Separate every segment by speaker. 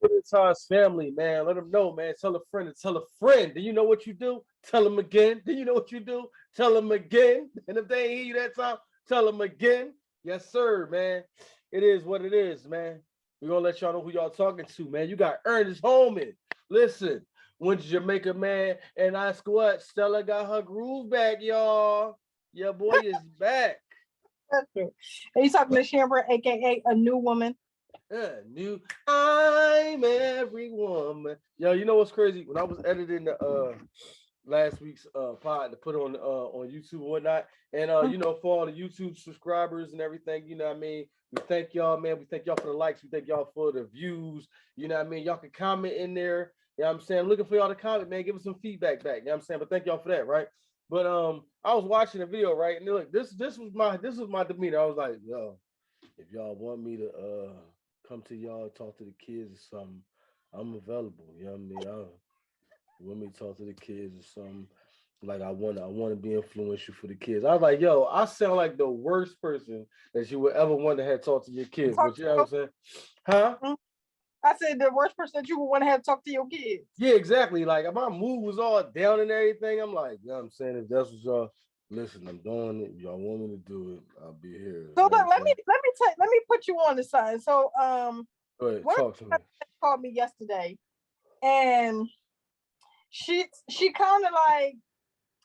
Speaker 1: It's our family, man. Let them know, man. Tell a friend to tell a friend. Do you know what you do? Tell them again. Do you know what you do? Tell them again. And if they ain't hear you that time, tell them again. Yes, sir, man. It is what it is, man. We're gonna let y'all know who y'all talking to, man. You got Ernest Holman. Listen, went to Jamaica, man, and ask what? Stella got her groove back, y'all. Your boy is back.
Speaker 2: That's true. Are you talking to Shambra, aka a new woman?
Speaker 1: New I'm every woman. Yo, you know what's crazy? When I was editing the last week's pod to put on YouTube and whatnot, and you know, for all the YouTube subscribers and everything, you know what I mean? We thank y'all, man. We thank y'all for the likes, we thank y'all for the views, you know what I mean? Y'all can comment in there. You know what I'm saying? I'm looking for y'all to comment, man. Give us some feedback back. You know what I'm saying? But thank y'all for that, right? But I was watching the video, right? And look, this was my demeanor. I was like, yo, if y'all want me to come to y'all, talk to the kids or something, I'm available. You know what I mean? Want me to talk to the kids or something. Like I wanna be influential for the kids. I was like, yo, I sound like the worst person that you would ever want to have talk to your kids. But you know what I'm saying? Huh?
Speaker 2: I said the worst person that you would want to have talk to your kids.
Speaker 1: Yeah, exactly. Like if my mood was all down and everything, I'm like, you know what I'm saying? If that's what y'all listen, I'm doing it. If y'all want me to do it, I'll be here.
Speaker 2: So
Speaker 1: You know
Speaker 2: look, let me put you on the side. So
Speaker 1: Go ahead,
Speaker 2: one
Speaker 1: talk to me.
Speaker 2: called me yesterday, and she kind of like,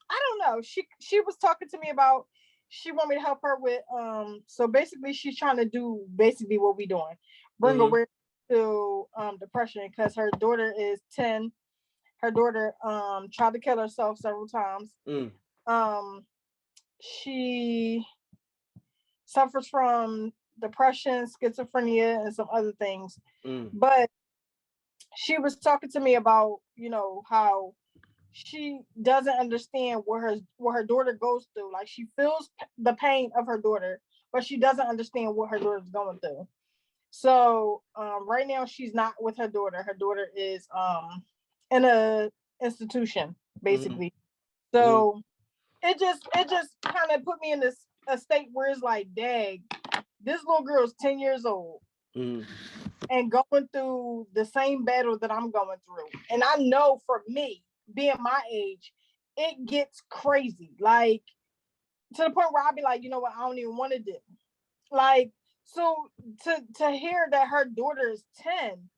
Speaker 2: I don't know. She was talking to me about she want me to help her with so basically she's trying to do basically what we doing. Bring awareness to depression because her daughter is 10. Her daughter tried to kill herself several times. She suffers from depression, schizophrenia, and some other things. But she was talking to me about, you know, how she doesn't understand what her daughter goes through. Like she feels the pain of her daughter, but she doesn't understand what her daughter's going through. So right now she's not with her daughter. Her daughter is in a institution, basically. So it just kind of put me in this a state where it's like, dang, this little girl's 10 years old and going through the same battle that I'm going through. And I know for me, being my age, it gets crazy. Like to the point where I'll be like, you know what, I don't even want to do. Like, so to hear that her daughter is 10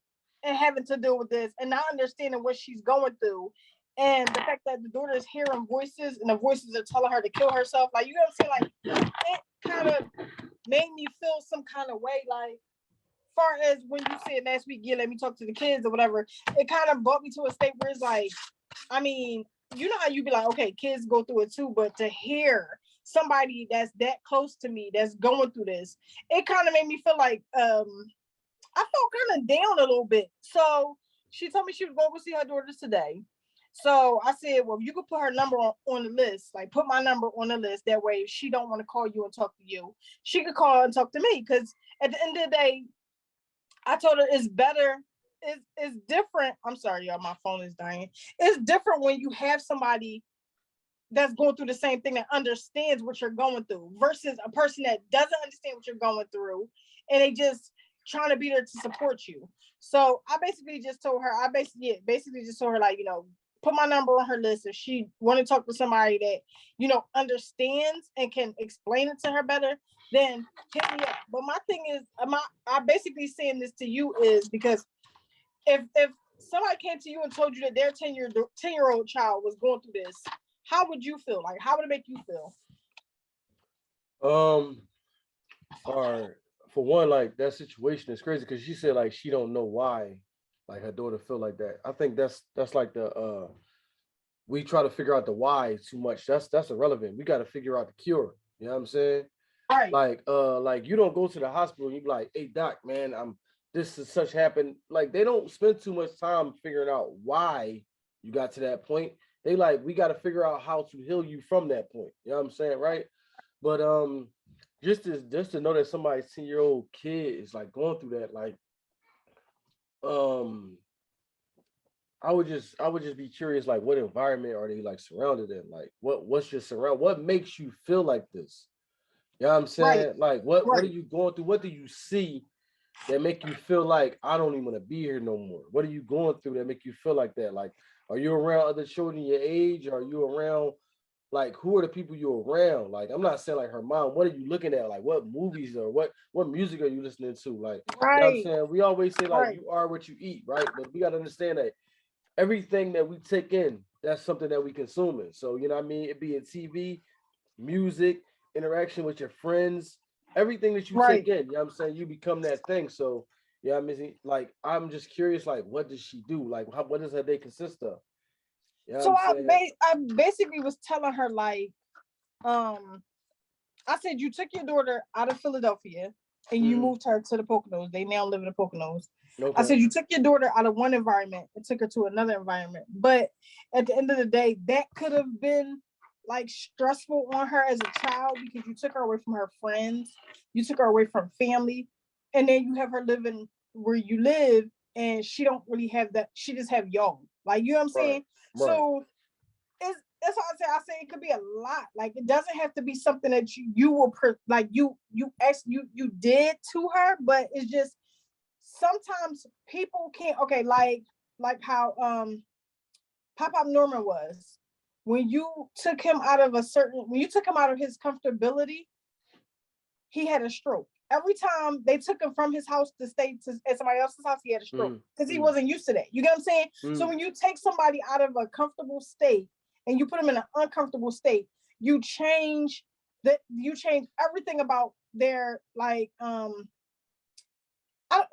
Speaker 2: and having to deal with this and not understanding what she's going through, and the fact that the daughter is hearing voices and the voices are telling her to kill herself, like, you know what I'm saying? Like, it kind of made me feel some kind of way, like, far as when you said last week, yeah, let me talk to the kids or whatever, it kind of brought me to a state where it's like, I mean, you know how you be like, okay, kids go through it too, but to hear somebody that's that close to me that's going through this, it kind of made me feel like I felt kind of down a little bit. So she told me she was going to see her daughters today. So I said, well, you could put her number on the list, like put my number on the list. That way, if she don't want to call you and talk to you, she could call and talk to me. Because at the end of the day, I told her it's better. It's different. I'm sorry, y'all. My phone is dying. It's different when you have somebody that's going through the same thing that understands what you're going through versus a person that doesn't understand what you're going through and they just trying to be there to support you. So I basically just told her, basically just told her, like, you know, put my number on her list. If she want to talk to somebody that, you know, understands and can explain it to her better, then hit me up. But my thing is, I basically saying this to you is because if somebody came to you and told you that their 10-year-old child was going through this, how would you feel? Like, how would it make you feel?
Speaker 1: For one, like that situation is crazy because she said like she don't know why like her daughter feel like that. I think that's like the we try to figure out the why too much. That's irrelevant. We got to figure out the cure. You know what I'm saying?
Speaker 2: Right.
Speaker 1: Like you don't go to the hospital and you be like, hey doc, man, this is such happened. Like they don't spend too much time figuring out why you got to that point. They like, we got to figure out how to heal you from that point. You know what I'm saying? Right. But just to know that somebody's 10-year-old kid is like going through that, like I would just be curious, like what environment are they like surrounded in? Like what's your surround? What makes you feel like this? You know what I'm saying?
Speaker 2: Right.
Speaker 1: Like what are you going through? What do you see that make you feel like I don't even want to be here no more? What are you going through that make you feel like that? Like, are you around other children your age? Are you around like who are the people you're around? Like, I'm not saying like her mom. What are you looking at? Like, what movies or what music are you listening to? Like, you know what I'm
Speaker 2: Right,
Speaker 1: saying? We always say like
Speaker 2: right,
Speaker 1: you are what you eat, right? But we gotta understand that everything that we take in, that's something that we consuming. So you know what I mean? It be in TV, music, interaction with your friends, everything that you take
Speaker 2: right.
Speaker 1: in, you know what I'm saying? You become that thing. So, yeah, I mean, like, I'm just curious, like, what does she do? Like, what does her day consist of? You know what
Speaker 2: So
Speaker 1: I'm saying?
Speaker 2: I basically was telling her like, um, I said you took your daughter out of Philadelphia and you
Speaker 1: Mm,
Speaker 2: moved her to the Poconos. They now live in the Poconos. I
Speaker 1: okay.
Speaker 2: said you took your daughter out of one environment and took her to another environment. But at the end of the day, that could have been like stressful on her as a child because you took her away from her friends, you took her away from family, and then you have her living where you live, and she don't really have that. She just have y'all. Like you know what I'm
Speaker 1: Right.
Speaker 2: saying?
Speaker 1: Right.
Speaker 2: So that's what I say. I say it could be a lot. Like it doesn't have to be something that you will like you did to her, but it's just sometimes people can't. Okay, like how Pop Pop Norman was when you took him out of when you took him out of his comfortability, he had a stroke. Every time they took him from his house to stay at somebody else's house, he had a stroke
Speaker 1: Mm,
Speaker 2: because he
Speaker 1: mm,
Speaker 2: wasn't used to that. You get what I'm saying? So
Speaker 1: mm,
Speaker 2: when you take somebody out of a comfortable state and you put them in an uncomfortable state, you change everything about their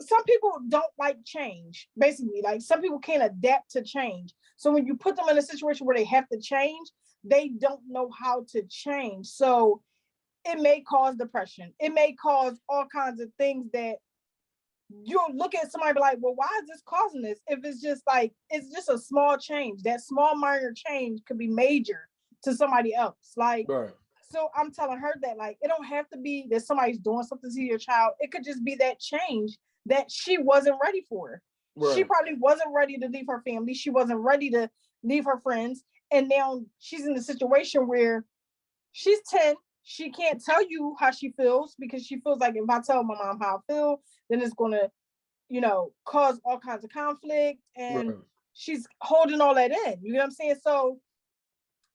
Speaker 2: some people don't like change. Basically, like some people can't adapt to change. So when you put them in a situation where they have to change, they don't know how to change. So it may cause depression. It may cause all kinds of things that you'll look at somebody and be like, well, why is this causing this? If it's just like, it's just a small change. That small minor change could be major to somebody else. Like,
Speaker 1: right.
Speaker 2: so I'm telling her that like, it don't have to be that somebody's doing something to your child. It could just be that change that she wasn't ready for. She
Speaker 1: Right.
Speaker 2: probably wasn't ready to leave her family. She wasn't ready to leave her friends. And now she's in a situation where she's 10. She can't tell you how she feels because she feels like if I tell my mom how I feel, then it's going to, cause all kinds of conflict. And
Speaker 1: Right.
Speaker 2: she's holding all that in. You know what I'm saying? So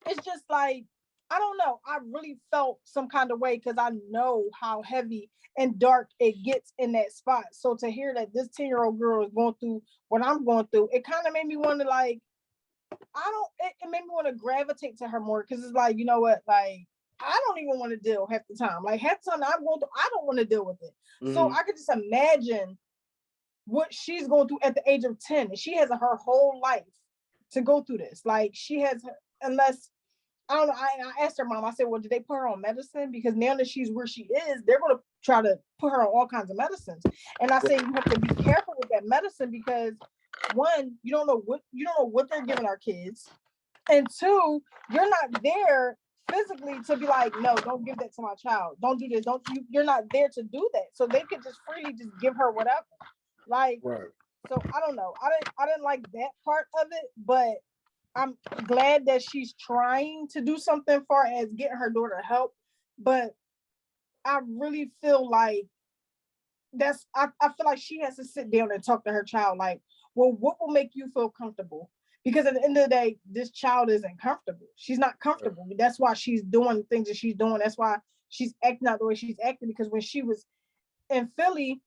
Speaker 2: it's just like, I don't know. I really felt some kind of way because I know how heavy and dark it gets in that spot. So to hear that this 10-year-old girl is going through what I'm going through, it kind of made me want to like, it made me want to gravitate to her more because it's like, you know what, like I don't even want to deal half the time. Like half the time I'm going through, I don't want to deal with it. So
Speaker 1: Mm-hmm.
Speaker 2: I could just imagine what she's going through at the age of 10. And she has her whole life to go through this. Like she has, unless I don't know. I asked her mom, I said, well, did they put her on medicine? Because now that she's where she is, they're going to try to put her on all kinds of medicines. And I say, you have to be careful with that medicine because one, you don't know what they're giving our kids. And two, you're not there physically to be like, no, don't give that to my child. Don't do this. You're not there to do that. So they could just freely just give her whatever. Like,
Speaker 1: Right.
Speaker 2: so I don't know. I didn't like that part of it, but I'm glad that she's trying to do something far as getting her daughter help. But I really feel like I feel like she has to sit down and talk to her child like, well, what will make you feel comfortable? Because at the end of the day, this child isn't comfortable. She's not
Speaker 1: Right.
Speaker 2: comfortable. That's why she's doing the things that she's doing. That's why she's acting out the way she's acting. Because when she was in Philly,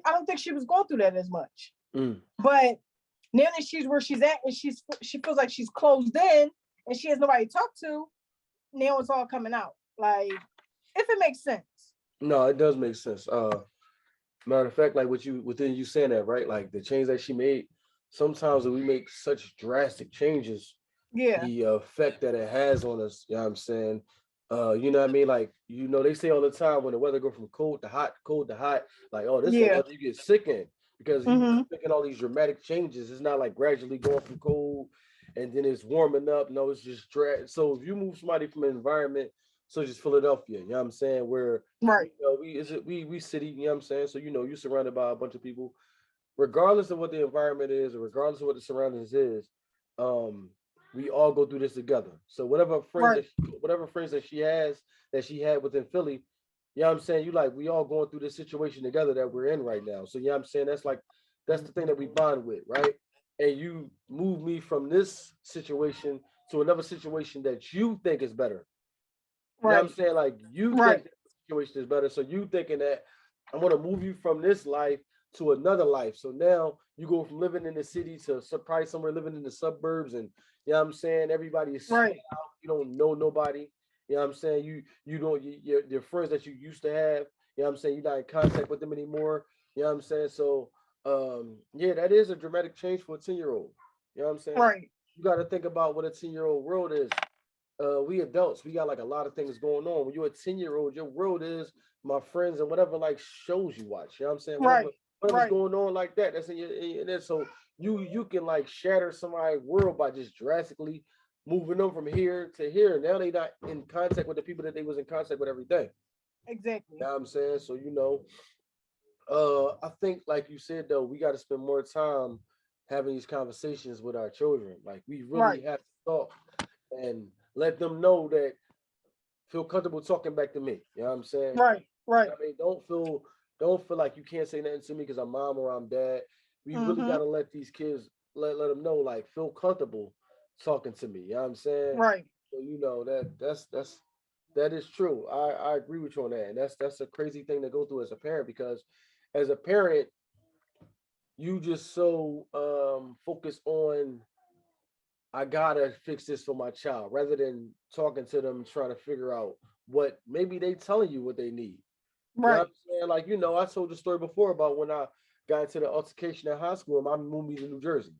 Speaker 2: I don't think she was going through that as much.
Speaker 1: Mm.
Speaker 2: But now that she's where she's at and she feels like she's closed in and she has nobody to talk to, now it's all coming out. Like, if it makes sense.
Speaker 1: No, it does make sense. Matter of fact, like within you saying that, right? Like the change that she made, sometimes when we make such drastic changes,
Speaker 2: Yeah.
Speaker 1: the effect that it has on us, you know what I'm saying? You know what I mean? Like, they say all the time when the weather go from cold to hot, like, oh, this is the
Speaker 2: Yeah.
Speaker 1: weather you get sick in because you
Speaker 2: Mm-hmm.
Speaker 1: making all these dramatic changes. It's not like gradually going from cold and then it's warming up. No, it's just so if you move somebody from an environment such as Philadelphia, you know what I'm saying, where
Speaker 2: Right.
Speaker 1: we city, you know what I'm saying? So you're surrounded by a bunch of people, regardless of what the environment is, or regardless of what the surroundings is, um, we all go through this together. So
Speaker 2: Right.
Speaker 1: whatever friends that she had within Philly, You know what I'm saying? You like, we all going through this situation together that we're in right now. So, you know what I'm saying? That's the thing that we bond with, right? And you move me from this situation to another situation that you think is better. You know what I'm
Speaker 2: Right.
Speaker 1: saying? Like, you
Speaker 2: Right.
Speaker 1: think that the situation is better. So you thinking that I'm gonna move you from this life to another life. So now you go from living in the city to probably somewhere living in the suburbs, and you know what I'm saying? Everybody is spread
Speaker 2: Right.
Speaker 1: out. You don't know nobody. You know what I'm saying? You don't your friends that you used to have, you know what I'm saying? You're not in contact with them anymore. You know what I'm saying? So yeah, that is a dramatic change for a 10-year-old. You know what I'm saying?
Speaker 2: Right.
Speaker 1: You got to think about what a 10-year-old world is. We adults, we got like a lot of things going on. When you're a 10-year-old, your world is my friends and whatever like shows you watch. You know what I'm saying?
Speaker 2: Right.
Speaker 1: Whatever's
Speaker 2: Right.
Speaker 1: going on like that, that's in there. So you can like shatter somebody's world by just drastically moving them from here to here. Now they not in contact with the people that they was in contact with every day. You
Speaker 2: Exactly.
Speaker 1: know what I'm saying? So I think like you said though, we got to spend more time having these conversations with our children. Like we really
Speaker 2: Right.
Speaker 1: have to talk and let them know that feel comfortable talking back to me. You know what I'm saying?
Speaker 2: Right. Right.
Speaker 1: I mean, don't feel like you can't say nothing to me because I'm mom or I'm dad. We really
Speaker 2: Mm-hmm.
Speaker 1: gotta let these kids let them know like feel comfortable talking to me. You know what I'm saying?
Speaker 2: Right.
Speaker 1: So that is true. I agree with you on that, and that's a crazy thing to go through as a parent because as a parent you just so focused on I gotta fix this for my child rather than talking to them, trying to figure out what maybe they telling you what they need. You know what
Speaker 2: Right.
Speaker 1: I'm saying? Like, I told the story before about when I got into the altercation at high school and my moved me to New Jersey.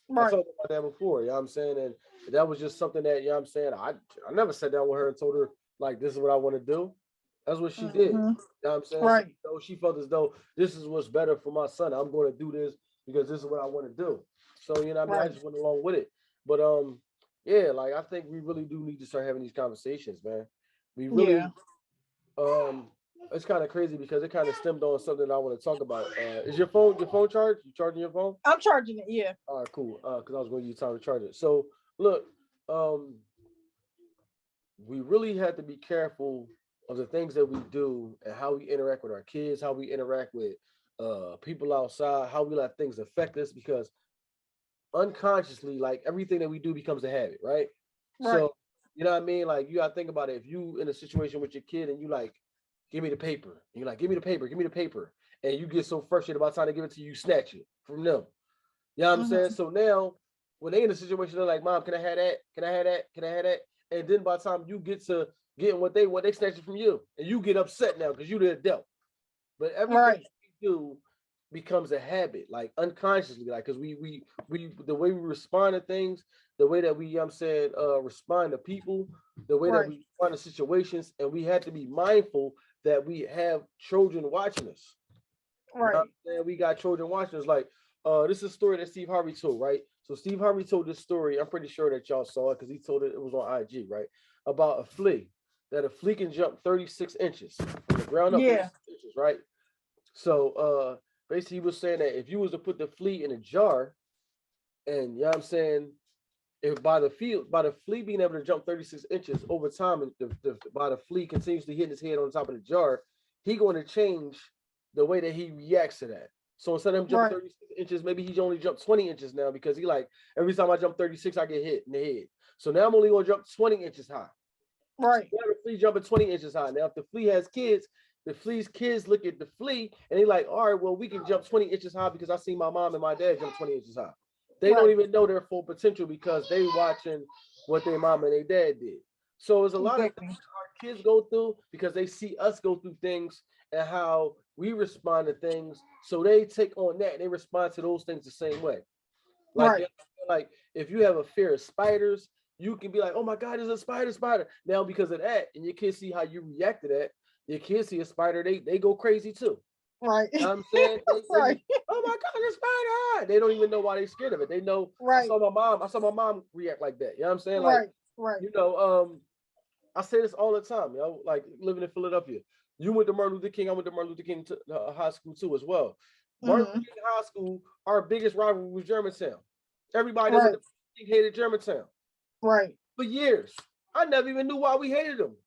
Speaker 1: I
Speaker 2: Right.
Speaker 1: talked about that before, you know what I'm saying? And that was just something that, you know what I'm saying, I never sat down with her and told her, like, this is what I want to do. That's what she did.
Speaker 2: Mm-hmm.
Speaker 1: You know what I'm saying? So,
Speaker 2: Right.
Speaker 1: she felt as though this is what's better for my son. I'm going to do this because this is what I want to do. So, you know what I mean? I
Speaker 2: Right.
Speaker 1: just went along with it. But yeah, like I think we really do need to start having these conversations, man. We
Speaker 2: Yeah.
Speaker 1: really it's kind of crazy because it kind of stemmed on something I want to talk about. Is your phone charged? You charging your phone?
Speaker 2: I'm charging it. Yeah.
Speaker 1: All right, cool. Because I was going to use time to charge it. So look, um, we really have to be careful of the things that we do and how we interact with our kids, how we interact with people outside, how we let things affect us because unconsciously, like everything that we do becomes a habit, right?
Speaker 2: Right.
Speaker 1: So, you know what I mean? Like you gotta think about it. If you in a situation with your kid and you like, give me the paper, and you're like, give me the paper, give me the paper, and you get so frustrated about trying to give it to you, snatch it from them. You know what I'm saying?
Speaker 2: Mm-hmm.
Speaker 1: So now when they in a situation, they're like, Mom, can I have that? Can I have that? Can I have that? And then by the time you get to getting what they want, they snatch it from you. And you get upset now because you the adult. But everything
Speaker 2: Right.
Speaker 1: we do becomes a habit, like unconsciously, like because we the way we respond to things, the way that we I'm saying respond to people, the way that
Speaker 2: Right.
Speaker 1: we respond to situations, and we have to be mindful that we have children watching us. You know what
Speaker 2: Right.
Speaker 1: I'm saying? We got children watching us. Like this is a story that Steve Harvey told, right? So Steve Harvey told this story. I'm pretty sure that y'all saw it because he told it. It was on IG, right? About a flea that a flea can jump 36 inches from the ground up,
Speaker 2: Yeah.
Speaker 1: 36 inches, right? So basically he was saying that if you was to put the flea in a jar and you know what I'm saying, if by the flea being able to jump 36 inches over time and by the flea continuously hitting his head on top of the jar, he going to change the way that he reacts to that. So instead of him jump
Speaker 2: Right.
Speaker 1: 36 inches, maybe he only jump 20 inches now because he like every time I jump 36, I get hit in the head. So now I'm only gonna jump 20 inches high.
Speaker 2: Right.
Speaker 1: Now the flea jumping 20 inches high. Now, if the flea has kids, the flea's kids look at the flea and they like, all right, well, we can jump 20 inches high because I see my mom and my dad jump 20 inches high. They don't
Speaker 2: Right.
Speaker 1: even know their full potential because they watching what their mom and their dad did. So there's a lot of things
Speaker 2: Exactly.
Speaker 1: our kids go through because they see us go through things and how we respond to things. So they take on that and they respond to those things the same way. Like,
Speaker 2: Right.
Speaker 1: like if you have a fear of spiders, you can be like, "Oh my God, there's a spider!" Now because of that, and your kids see how you react to that, your kids see a spider, they go crazy too.
Speaker 2: Right.
Speaker 1: You know what I'm saying they just,
Speaker 2: Right.
Speaker 1: "Oh my God, there's a spider!" They don't even know why they're scared of it. They know.
Speaker 2: Right.
Speaker 1: I saw my mom react like that. You know what I'm saying? Like,
Speaker 2: Right. Right.
Speaker 1: you know, um, I say this all the time. Like living in Philadelphia. You went to Martin Luther King. I went to Martin Luther King high school too as well. Martin Luther
Speaker 2: Mm-hmm.
Speaker 1: King High School, our biggest rival was Germantown. Everybody that went
Speaker 2: Right.
Speaker 1: to hated Germantown
Speaker 2: Right.
Speaker 1: for years. I never even knew why we hated them.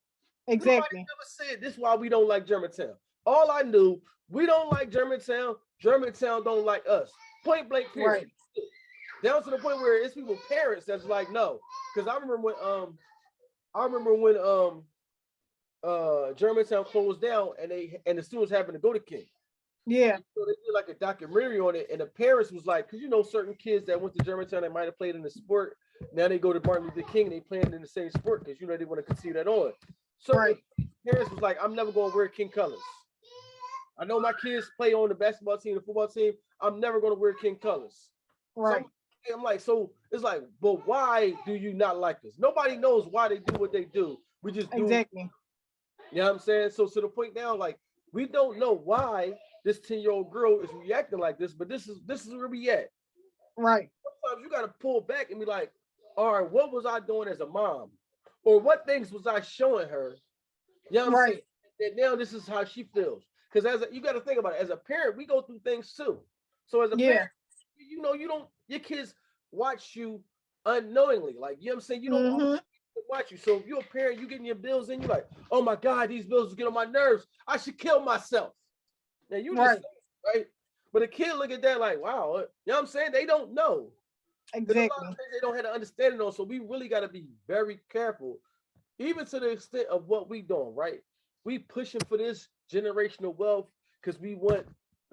Speaker 1: Nobody
Speaker 2: Exactly.
Speaker 1: never said this is why we don't like Germantown. All I knew, we don't like Germantown. Germantown don't like us. Point blank period.
Speaker 2: Right.
Speaker 1: Down to the point where it's people parents that's like, no. Because I remember when Germantown closed down and the students happened to go to King.
Speaker 2: Yeah.
Speaker 1: So they did like a documentary on it, and the parents was like, because certain kids that went to Germantown that might have played in the sport, now they go to Martin Luther King and they playing in the same sport because they want to continue that on. Certain parents was like, I'm never gonna wear King colors. I know my kids play on the basketball team, the football team. I'm never gonna wear King colors.
Speaker 2: Right.
Speaker 1: So I'm like, so it's like, but why do you not like us? Nobody knows why they do what they do. We just do.
Speaker 2: Exactly.
Speaker 1: You know what I'm saying? So to the point now, like, we don't know why this 10-year-old girl is reacting like this, but this is where we at.
Speaker 2: Right.
Speaker 1: Sometimes you gotta pull back and be like, all right, what was I doing as a mom? Or what things was I showing her? You know what I'm saying? And now this is how she feels. Because you got to think about it. As a parent, we go through things too. So as a parent, your kids watch you unknowingly. Like, you know what I'm saying? You don't watch you. So if you're a parent, you getting your bills in, you're like, oh my God, these bills get on my nerves. I should kill myself. Now you just right. But a kid look at that like, wow, you know what I'm saying? They don't know.
Speaker 2: Exactly.
Speaker 1: There's a lot of things they don't have to understand on. So we really got to be very careful, even to the extent of what we doing, right? We pushing for this generational wealth because we want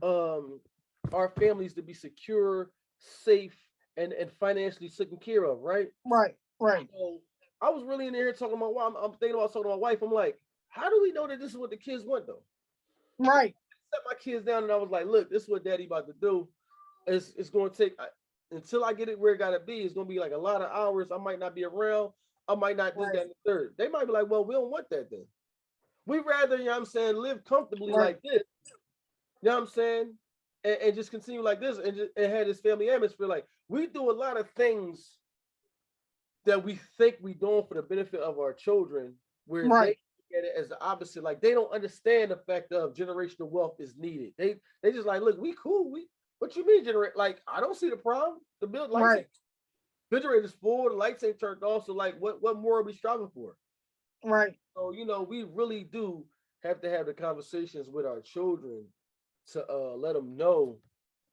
Speaker 1: our families to be secure, safe, and financially taken care of, right?
Speaker 2: Right.
Speaker 1: So I was really in there talking about why I'm thinking about talking to my wife. I'm like, how do we know that this is what the kids want though?
Speaker 2: Right.
Speaker 1: I set my kids down and I was like, look, this is what daddy about to do. It's going to take until I get it where it gotta be. It's gonna be like a lot of hours. I might not be around. I might not this, that, and the third. They might be like, well, we don't want that then. We rather, you know what I'm saying, live comfortably like this. You know what I'm saying? And just continue like this and have this family atmosphere. Like, we do a lot of things that we think we doing for the benefit of our children, where they get it as the opposite. Like, they don't understand the fact of generational wealth is needed. They just like, look, we cool. What you mean generate? Like, I don't see the problem. The build lights, refrigerator's full, the lights ain't turned off. So like, what more are we striving for?
Speaker 2: Right.
Speaker 1: So we really do have to have the conversations with our children to let them know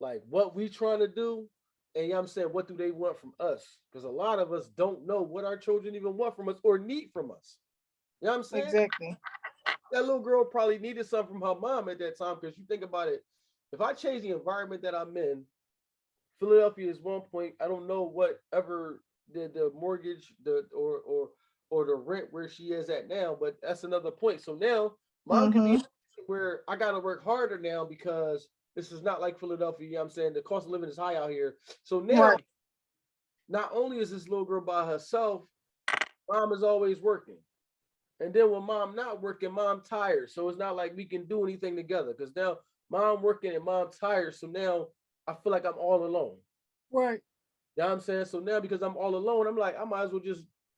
Speaker 1: like what we trying to do, and you know what I'm saying, what do they want from us? Because a lot of us don't know what our children even want from us or need from us. You know what I'm saying?
Speaker 2: Exactly.
Speaker 1: That little girl probably needed something from her mom at that time, because you think about it, if I change the environment that I'm in, Philadelphia is one point. I don't know whatever the mortgage, or the rent where she is at now, but that's another point. So now mom can be where I gotta work harder now because this is not like Philadelphia. You know what I'm saying? The cost of living is high out here. So now not only is this little girl by herself, mom is always working. And then when mom not working, mom tired. So it's not like we can do anything together because now mom working and mom tired. So now I feel like I'm all alone.
Speaker 2: Right.
Speaker 1: You know what I'm saying? So now because I'm all alone, I'm like, I might as well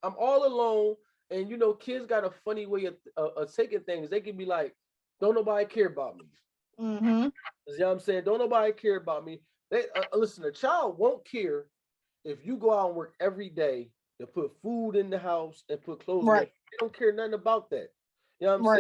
Speaker 1: I'm all alone. And kids got a funny way of taking things. They can be like, don't nobody care about me. You know what I'm saying? Don't nobody care about me. They listen, a child won't care if you go out and work every day to put food in the house and put clothes on. They don't care nothing about that. You know what I'm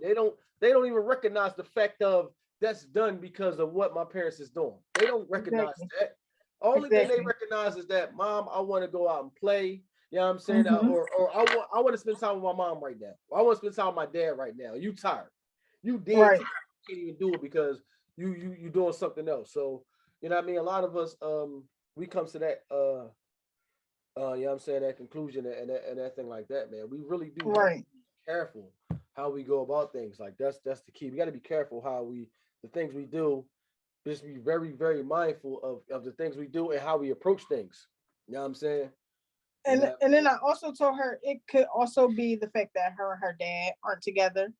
Speaker 1: saying? They don't even recognize the fact of that's done because of what my parents is doing. They don't recognize that. Only thing they recognize is that, mom, I want to go out and play. You know what I'm saying? Or I want to spend time with my mom right now. Or I want to spend time with my dad right now. You tired. You dead. You can't even do it because you doing something else. So, you know what I mean? A lot of us we come to that you know what I'm saying, that conclusion and that thing like that, man. We really do have to be careful how we go about things. Like that's the key. We got to be careful how the things we do. Just be very, very mindful of the things we do and how we approach things. You know what I'm saying?
Speaker 2: And then I also told her it could also be the fact that her and her dad aren't together.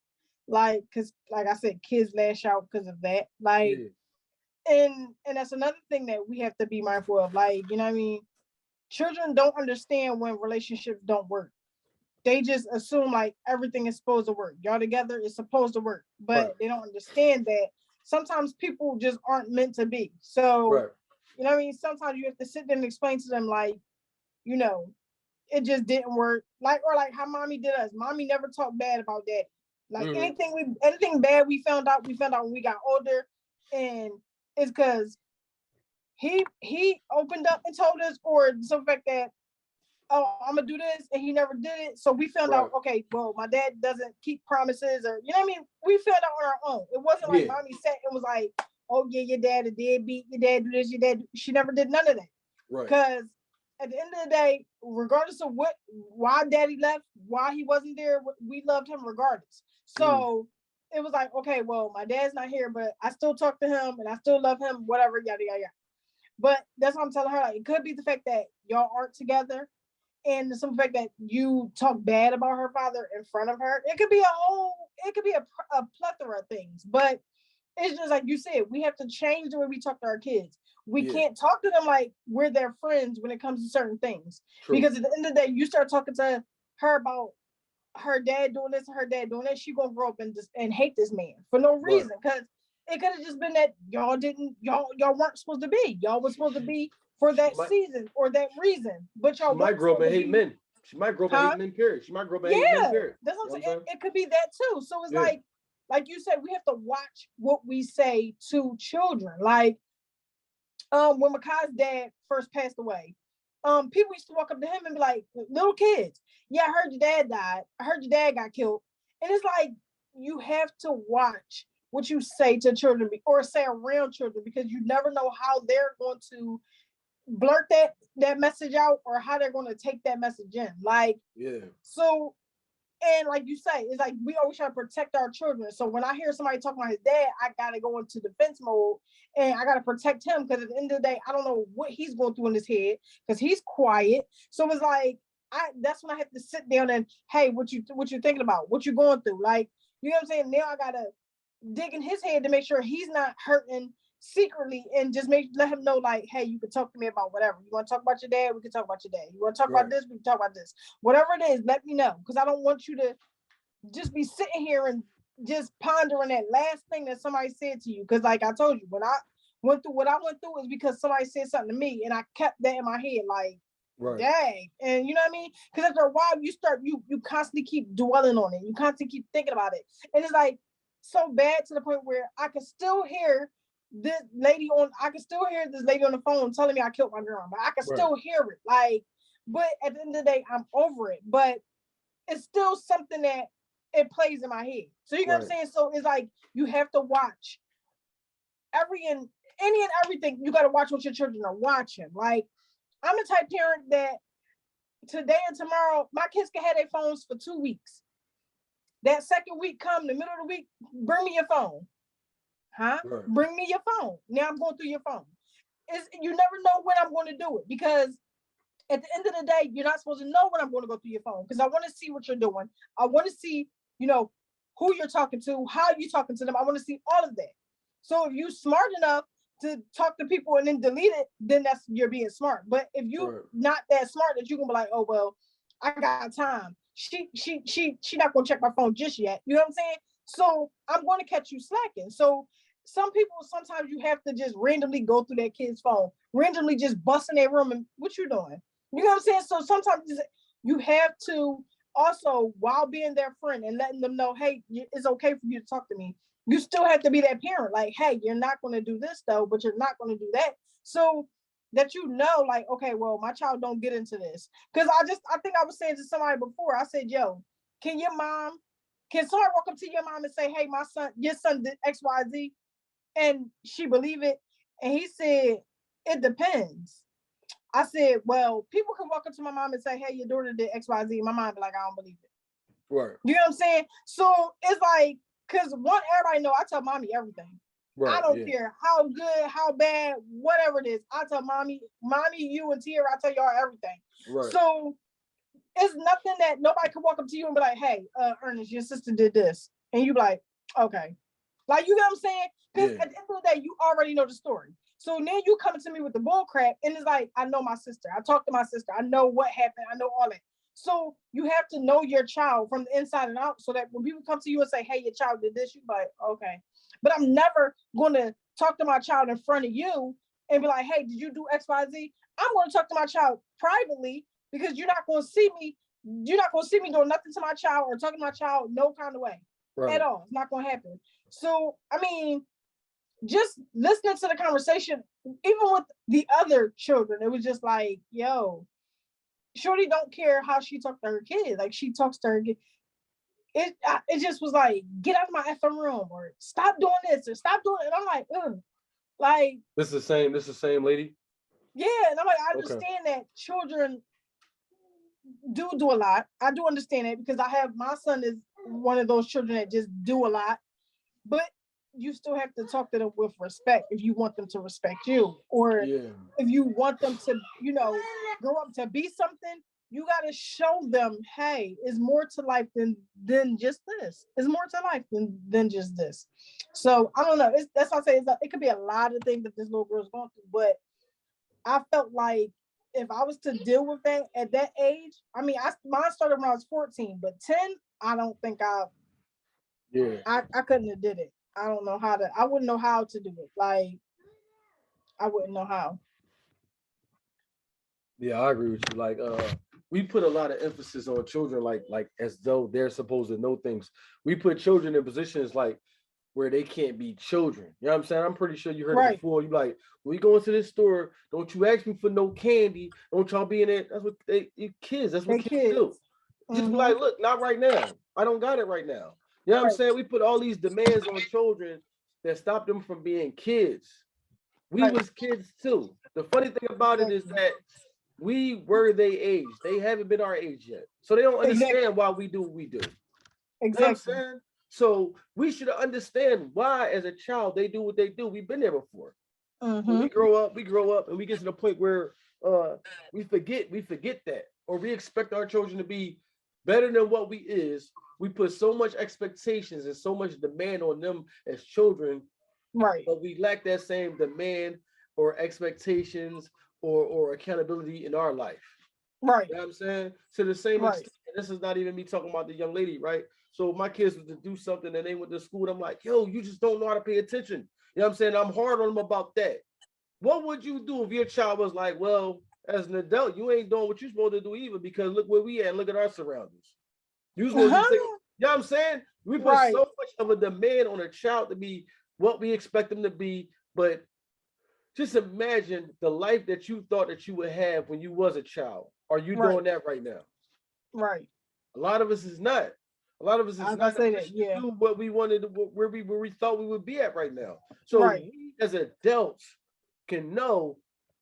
Speaker 2: Like, because like I said, kids lash out because of that. Like, and that's another thing that we have to be mindful of. Like, you know what I mean? Children don't understand when relationships don't work. They just assume like everything is supposed to work. Y'all together is supposed to work, but they don't understand that sometimes people just aren't meant to be. So, you know what I mean? Sometimes you have to sit there and explain to them like, it just didn't work. Like, or like how mommy did us. Mommy never talked bad about daddy. Like anything bad we found out when we got older, and it's because he opened up and told us, or some fact that, oh, I'm gonna do this, and he never did it. So we found out, okay, well, my dad doesn't keep promises, or you know what I mean. We found out on our own. It wasn't like mommy sat and was like, oh yeah, your dad a deadbeat, your dad do this, your dad. She never did none of that. Right. Because at the end of the day, regardless of why daddy left, why he wasn't there, we loved him regardless. So it was like, okay, well, my dad's not here, but I still talk to him and I still love him, whatever, yada, yada, yada. But that's what I'm telling her. Like, it could be the fact that y'all aren't together, and some fact that you talk bad about her father in front of her. It could be a plethora of things, but it's just like you said, we have to change the way we talk to our kids. We can't talk to them like we're their friends when it comes to certain things. True. Because at the end of the day, you start talking to her about her dad doing this and her dad doing that, she gonna grow up and hate this man for no reason. Because it could have just been that y'all weren't supposed to be. Y'all was supposed to be for that season or that reason. But y'all
Speaker 1: might grow up and hate men. She might grow up and hate men, period. She might grow up and hate men, period.
Speaker 2: That's what I'm saying. It could be that too. So it's like you said, we have to watch what we say to children. Like when Makai's dad first passed away, people used to walk up to him and be like, little kids, yeah, I heard your dad died. I heard your dad got killed. And it's like, you have to watch what you say to children or say around children, because you never know how they're going to blurt that message out or how they're going to take that message in. Like, so, and like you say, it's like we always try to protect our children. So when I hear somebody talking about his dad, I got to go into defense mode and I got to protect him, because at the end of the day, I don't know what he's going through in his head because he's quiet. So it's like, that's when I have to sit down and, hey, what you thinking about? What you going through? Like, you know what I'm saying? Now I got to dig in his head to make sure he's not hurting secretly, and just let him know, like, hey, you can talk to me about whatever. You want to talk about your dad? We can talk about your dad. You want to talk about this? We can talk about this. Whatever it is, let me know, because I don't want you to just be sitting here and just pondering that last thing that somebody said to you. Because like I told you, when I went through what I went through, is because somebody said something to me, and I kept that in my head, like, dang. And you know what I mean? Because after a while, you constantly keep dwelling on it. You constantly keep thinking about it, and it's like so bad to the point where I can still hear this lady on the phone telling me I killed my grandma. I can still hear it. Like, but at the end of the day, I'm over it. But it's still something that it plays in my head. So you know what I'm saying? So it's like you have to watch any and everything. You got to watch what your children are watching. Like, I'm the type parent that today and tomorrow, my kids can have their phones for 2 weeks. That second week come, the middle of the week, bring me your phone. Bring me your phone. Now I'm going through your phone. You never know when I'm going to do it, because at the end of the day, you're not supposed to know when I'm going to go through your phone, because I want to see what you're doing. I want to see, who you're talking to, how you're talking to them. I want to see all of that. So if you're smart enough to talk to people and then delete it, then you're being smart. But if you're not that smart that you can be like, oh well, I got time. She not gonna check my phone just yet. You know what I'm saying? So I'm going to catch you slacking. So some people, sometimes you have to just randomly go through that kid's phone, randomly just bust in their room and what you doing? You know what I'm saying? So sometimes you have to also, while being their friend and letting them know, hey, it's okay for you to talk to me, you still have to be that parent. Like, hey, you're not going to do this though, but you're not going to do that. So that like, okay, well, my child don't get into this. Because I think I was saying to somebody before, I said, yo, can somebody walk up to your mom and say, hey, your son did XYZ? And she believe it? And he said, it depends. I said, well, people can walk up to my mom and say, hey, your daughter did XYZ. My mom be like, I don't believe it. Right. You know what I'm saying? So it's like, because everybody know I tell mommy everything. Right, I don't care how good, how bad, whatever it is. I tell mommy, you and Tierra, I tell y'all everything. Right. So it's nothing that nobody can walk up to you and be like, hey, Ernest, your sister did this. And you be like, okay. Like, you know what I'm saying? Because at the end of the day, you already know the story. So now you coming to me with the bull crap, and it's like, I know my sister. I talked to my sister. I know what happened. I know all that. So you have to know your child from the inside and out, so that when people come to you and say, hey, your child did this, you be like, okay. But I'm never going to talk to my child in front of you and be like, hey, did you do X, Y, Z? I'm going to talk to my child privately because you're not going to see me. You're not going to see me doing nothing to my child or talking to my child no kind of way at all. It's not going to happen. So, I mean, just listening to the conversation, even with the other children, it was just like, yo, Shorty don't care how she talks to her kid. Like, she talks to her kid. It just was like, get out of my effing room, or stop doing this, or stop doing it. And I'm like, ugh. Like,
Speaker 1: this is the same lady.
Speaker 2: Yeah, and I'm like, I understand that children do a lot. I do understand it, because my son is one of those children that just do a lot, but you still have to talk to them with respect if you want them to respect you, or if you want them to, grow up to be something. You got to show them, hey, it's more to life than just this. It's more to life than just this. So I don't know. That's why I say it could be a lot of things that this little girl's going through, but I felt like if I was to deal with that at that age, I mean, mine started when I was 14, but 10, I don't think I couldn't have did it. I don't know I wouldn't know how to do it. Like, I wouldn't know how.
Speaker 1: Yeah, I agree with you. Like, we put a lot of emphasis on children, like as though they're supposed to know things. We put children in positions like where they can't be children. You know what I'm saying? I'm pretty sure you heard it before. You like, when we go into this store, don't you ask me for no candy. Don't y'all be in it. That's what kids. That's what kids do. Just be like, look, not right now. I don't got it right now. You know what I'm saying? We put all these demands on children that stop them from being kids. We was kids too. The funny thing about it is that we were their age. They haven't been our age yet. So they don't understand why we do what we do. Exactly. You know what I'm saying? So we should understand why, as a child, they do what they do. We've been there before. When we grow up, and we get to the point where we forget that, or we expect our children to be better than what we is. We put so much expectations and so much demand on them as children, but we lack that same demand or expectations or accountability in our life. Right. You know what I'm saying? To the same extent, this is not even me talking about the young lady, right? So my kids was to do something and they went to school, and I'm like, yo, you just don't know how to pay attention. You know what I'm saying? I'm hard on them about that. What would you do if your child was like, well, as an adult, you ain't doing what you're supposed to do either, because look where we at, look at our surroundings. You supposed to take, you know what I'm saying? We put so much of a demand on a child to be what we expect them to be, but just imagine the life that you thought that you would have when you was a child. Are you doing that right now? Right. A lot of us is not. A lot of us is not do what we wanted, where we thought we would be at right now. So we as adults can know,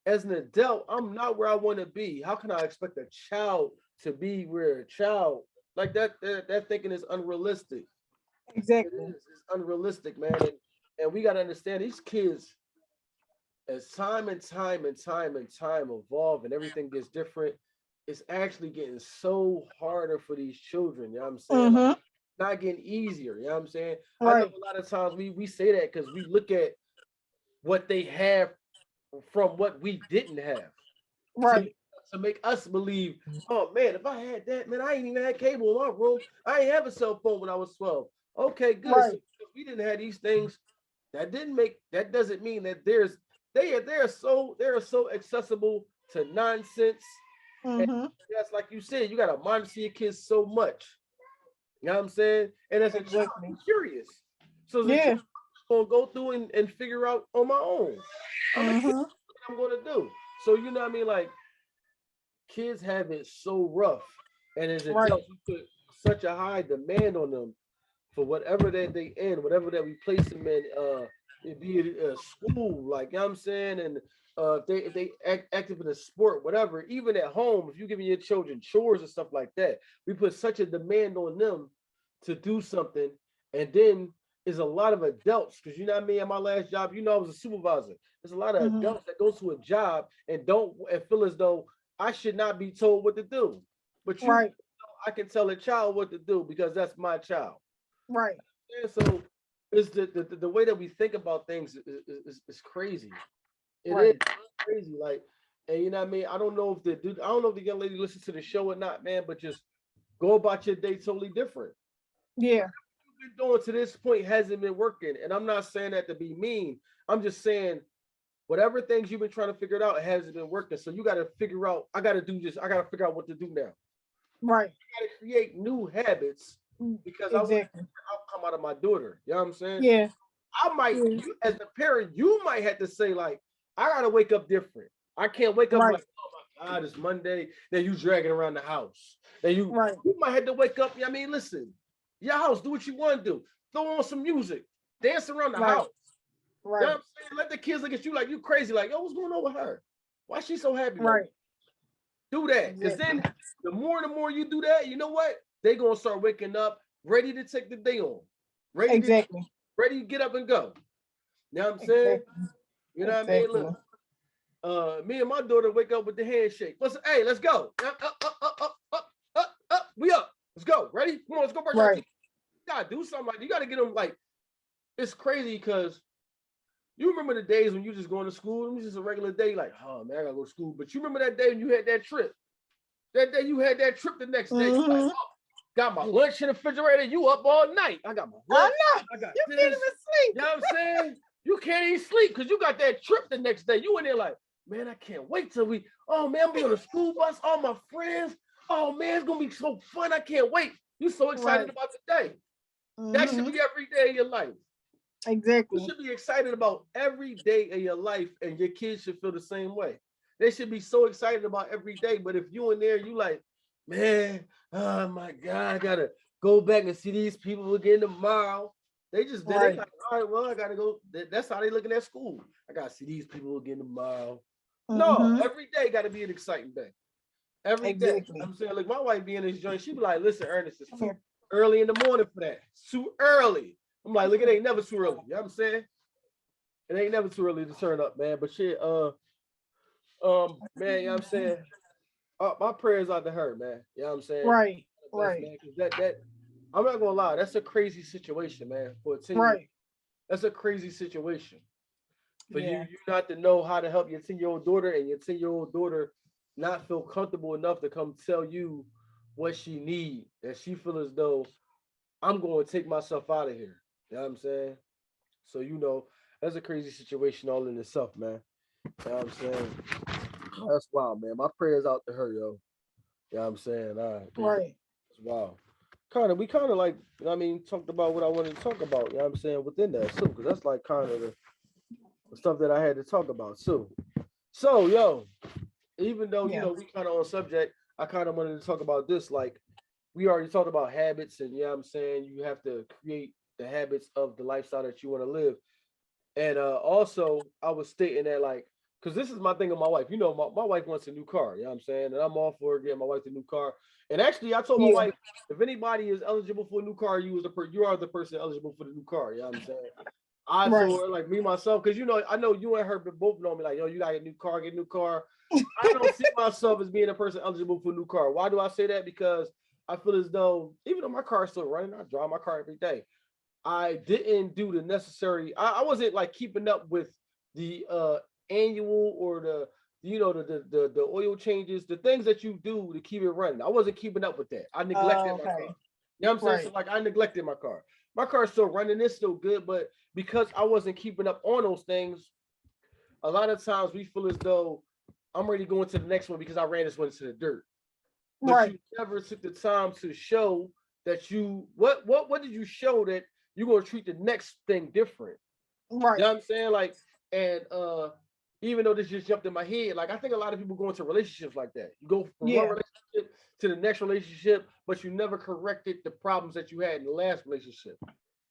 Speaker 1: as an adult, I'm not where I want to be. How can I expect a child to be where a child like that? That thinking is unrealistic. Exactly. It's unrealistic, man. And we got to understand these kids, as time evolve and everything gets different, it's actually getting so harder for these children. You know what I'm saying? Like, not getting easier. You know what I'm saying? I know a lot of times we say that because we look at what they have from what we didn't have. To make us believe, oh man, if I had that, man, I ain't even had cable in my room. I ain't have a cell phone when I was 12. Okay, good. So we didn't have these things. That doesn't mean that they are so accessible to nonsense. And that's like you said, you got to monitor your kids so much. You know what I'm saying? And as a child, I'm curious. So I'm gonna go through and figure out on my own. I'm gonna do. So you know what I mean? Like, kids have it so rough. And as adults, we put such a high demand on them for whatever that they in, whatever that we place them in, be it school, like, you know what I'm saying, and if they active in a sport, whatever, even at home, if you're giving your children chores and stuff like that, we put such a demand on them to do something, and then there's a lot of adults, because you know what I mean, at my last job, I was a supervisor. There's a lot of adults that go to a job and feel as though I should not be told what to do, but I can tell a child what to do because that's my child. Right. And so it's the way that we think about things is crazy. It is crazy. Like, and you know what I mean? I don't know if the young lady listens to the show or not, man, but just go about your day totally different. Yeah. What you've been doing to this point hasn't been working. And I'm not saying that to be mean. I'm just saying whatever things you've been trying to figure it out, it hasn't been working. So you got to figure out, I got to do this. I got to figure out what to do now.
Speaker 2: Right.
Speaker 1: I got to create new habits because I want
Speaker 2: Exactly.
Speaker 1: the outcome out of my daughter. You know what I'm saying?
Speaker 2: Yeah.
Speaker 1: I might,
Speaker 2: Yeah.
Speaker 1: you, as a parent, you might have to say, like, I got to wake up different. I can't wake up
Speaker 2: Right.
Speaker 1: like, oh my God, it's Monday. Then you dragging around the house. Then
Speaker 2: Right.
Speaker 1: you might have to wake up. I mean, listen, your house, do what you want to do. Throw on some music, dance around the
Speaker 2: Right.
Speaker 1: house. You know
Speaker 2: Right.
Speaker 1: what I'm saying? Let the kids look at you like you crazy. Like, yo, what's going on with her? Why she so happy? Like,
Speaker 2: Right.
Speaker 1: do that. Because
Speaker 2: Exactly.
Speaker 1: then the more you do that, you know what? They're going to start waking up, ready to take the day on.
Speaker 2: Exactly.
Speaker 1: Ready to get up and go. You know what I'm saying?
Speaker 2: Exactly.
Speaker 1: You know what I mean? Look, me and my daughter wake up with the handshake. Hey, let's go. Up. We up. Let's go. Ready? Come on, let's go brush our teeth. You gotta do something like that. You gotta get them like, it's crazy because you remember the days when you just going to school, it was just a regular day, like, oh man, I gotta go to school. But you remember that day when you had that trip. That day you had that trip the next day. You like, oh, got my lunch in the refrigerator, you up all night. I got my lunch. I got
Speaker 2: you
Speaker 1: this.
Speaker 2: can't even sleep.
Speaker 1: You know what I'm saying? You can't even sleep because you got that trip the next day. You in there like, man, I can't wait till oh man, I'm be on the school bus, all my friends. Oh man, it's gonna be so fun. I can't wait. You so excited about the day. That should be every day of your life.
Speaker 2: Exactly.
Speaker 1: You should be excited about every day of your life, and your kids should feel the same way. They should be so excited about every day. But if you in there, you like, man, oh my God, I gotta go back and see these people again tomorrow. They just did it. Like, all right, well, I gotta go. That's how they looking at school. I gotta see these people again tomorrow. No, every day gotta be an exciting day. Every day. I'm saying, like, my wife being in this joint, she be like, listen, Ernest, it's too early in the morning for that. It's too early. I'm like, look, it ain't never too early. You know what I'm saying? It ain't never too early to turn up, man. But shit, man, you know what I'm saying? My prayers out to her, man. You know what I'm saying?
Speaker 2: Right.
Speaker 1: Man, that I'm not gonna lie, that's a crazy situation, man. For a 10 that's a crazy situation. For you not to know how to help your 10-year-old daughter, and your 10-year-old daughter not feel comfortable enough to come tell you what she need, that she feel as though I'm going to take myself out of here. You know what I'm saying? So, that's a crazy situation all in itself, man. You know what I'm saying? That's wild, man. My prayers out to her, yo. You know what I'm saying? All right.
Speaker 2: Right.
Speaker 1: That's wild. We kind of like, talked about what I wanted to talk about, you know what I'm saying, within that too, because that's like kind of the stuff that I had to talk about too. So, yo, even though, we kind of on subject, I kind of wanted to talk about this. Like, we already talked about habits, and, you know what I'm saying, you have to create the habits of the lifestyle that you want to live. And also, I was stating that, like, because this is my thing with my wife. My wife wants a new car. You know what I'm saying? And I'm all for getting my wife a new car. And actually, I told my wife, if anybody is eligible for a new car, you are the person eligible for the new car. You know what I'm saying? I told her, like, me, myself, because, I know you and her both know me, like, yo, you got a new car, get a new car. I don't see myself as being a person eligible for a new car. Why do I say that? Because I feel as though, even though my car is still running, I drive my car every day. I didn't do the necessary. I wasn't like keeping up with the annual or the oil changes, the things that you do to keep it running. I wasn't keeping up with that. I neglected my car. You know what I'm saying? So like I neglected my car. My car is still running, it's still good, but because I wasn't keeping up on those things, a lot of times we feel as though I'm ready to go into the next one because I ran this one into the dirt. But you never took the time to show that what did you show that you're gonna treat the next thing different.
Speaker 2: Right.
Speaker 1: You know what I'm saying? Like, and even though this just jumped in my head, like I think a lot of people go into relationships like that. You go from one relationship to the next relationship, but you never corrected the problems that you had in the last relationship.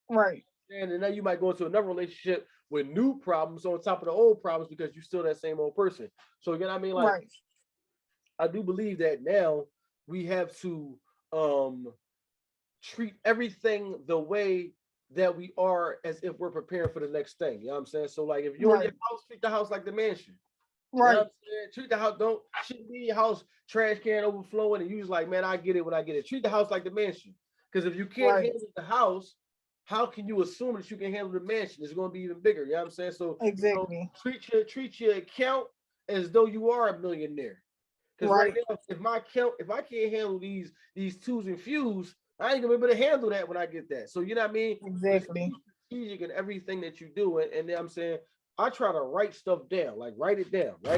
Speaker 2: Right.
Speaker 1: And then you might go into another relationship with new problems on top of the old problems because you're still that same old person. So again, like I do believe that now we have to treat everything the way that we are as if we're preparing for the next thing. You know what I'm saying? So like if you're in your house, treat the house like the mansion. You know what I'm saying? Treat the house, shouldn't be your house trash can overflowing and you just like, man, I get it when I get it. Treat the house like the mansion. Because if you can't handle the house, how can you assume that you can handle the mansion? It's going to be even bigger. You know what I'm saying? So treat your account as though you are a millionaire. Because right now, if I can't handle these twos and fews, I ain't gonna be able to handle that when I get that. So you know what I mean?
Speaker 2: Exactly.
Speaker 1: Be strategic in everything that you do, and I'm saying I try to write stuff down, like write it down. All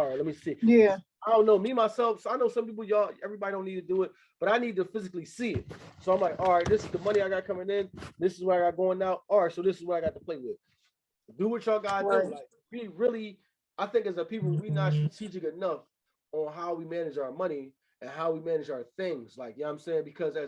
Speaker 1: right, let me see.
Speaker 2: Yeah.
Speaker 1: I don't know, me myself. So I know some people, y'all, everybody don't need to do it, but I need to physically see it. So I'm like, all right, this is the money I got coming in. This is what I got going out. All right, so this is what I got to play with. Do what y'all gotta do.
Speaker 2: Right.
Speaker 1: Like we really, I think as a people, we not strategic enough on how we manage our money and how we manage our things. Like, you know what I'm saying? Because uh,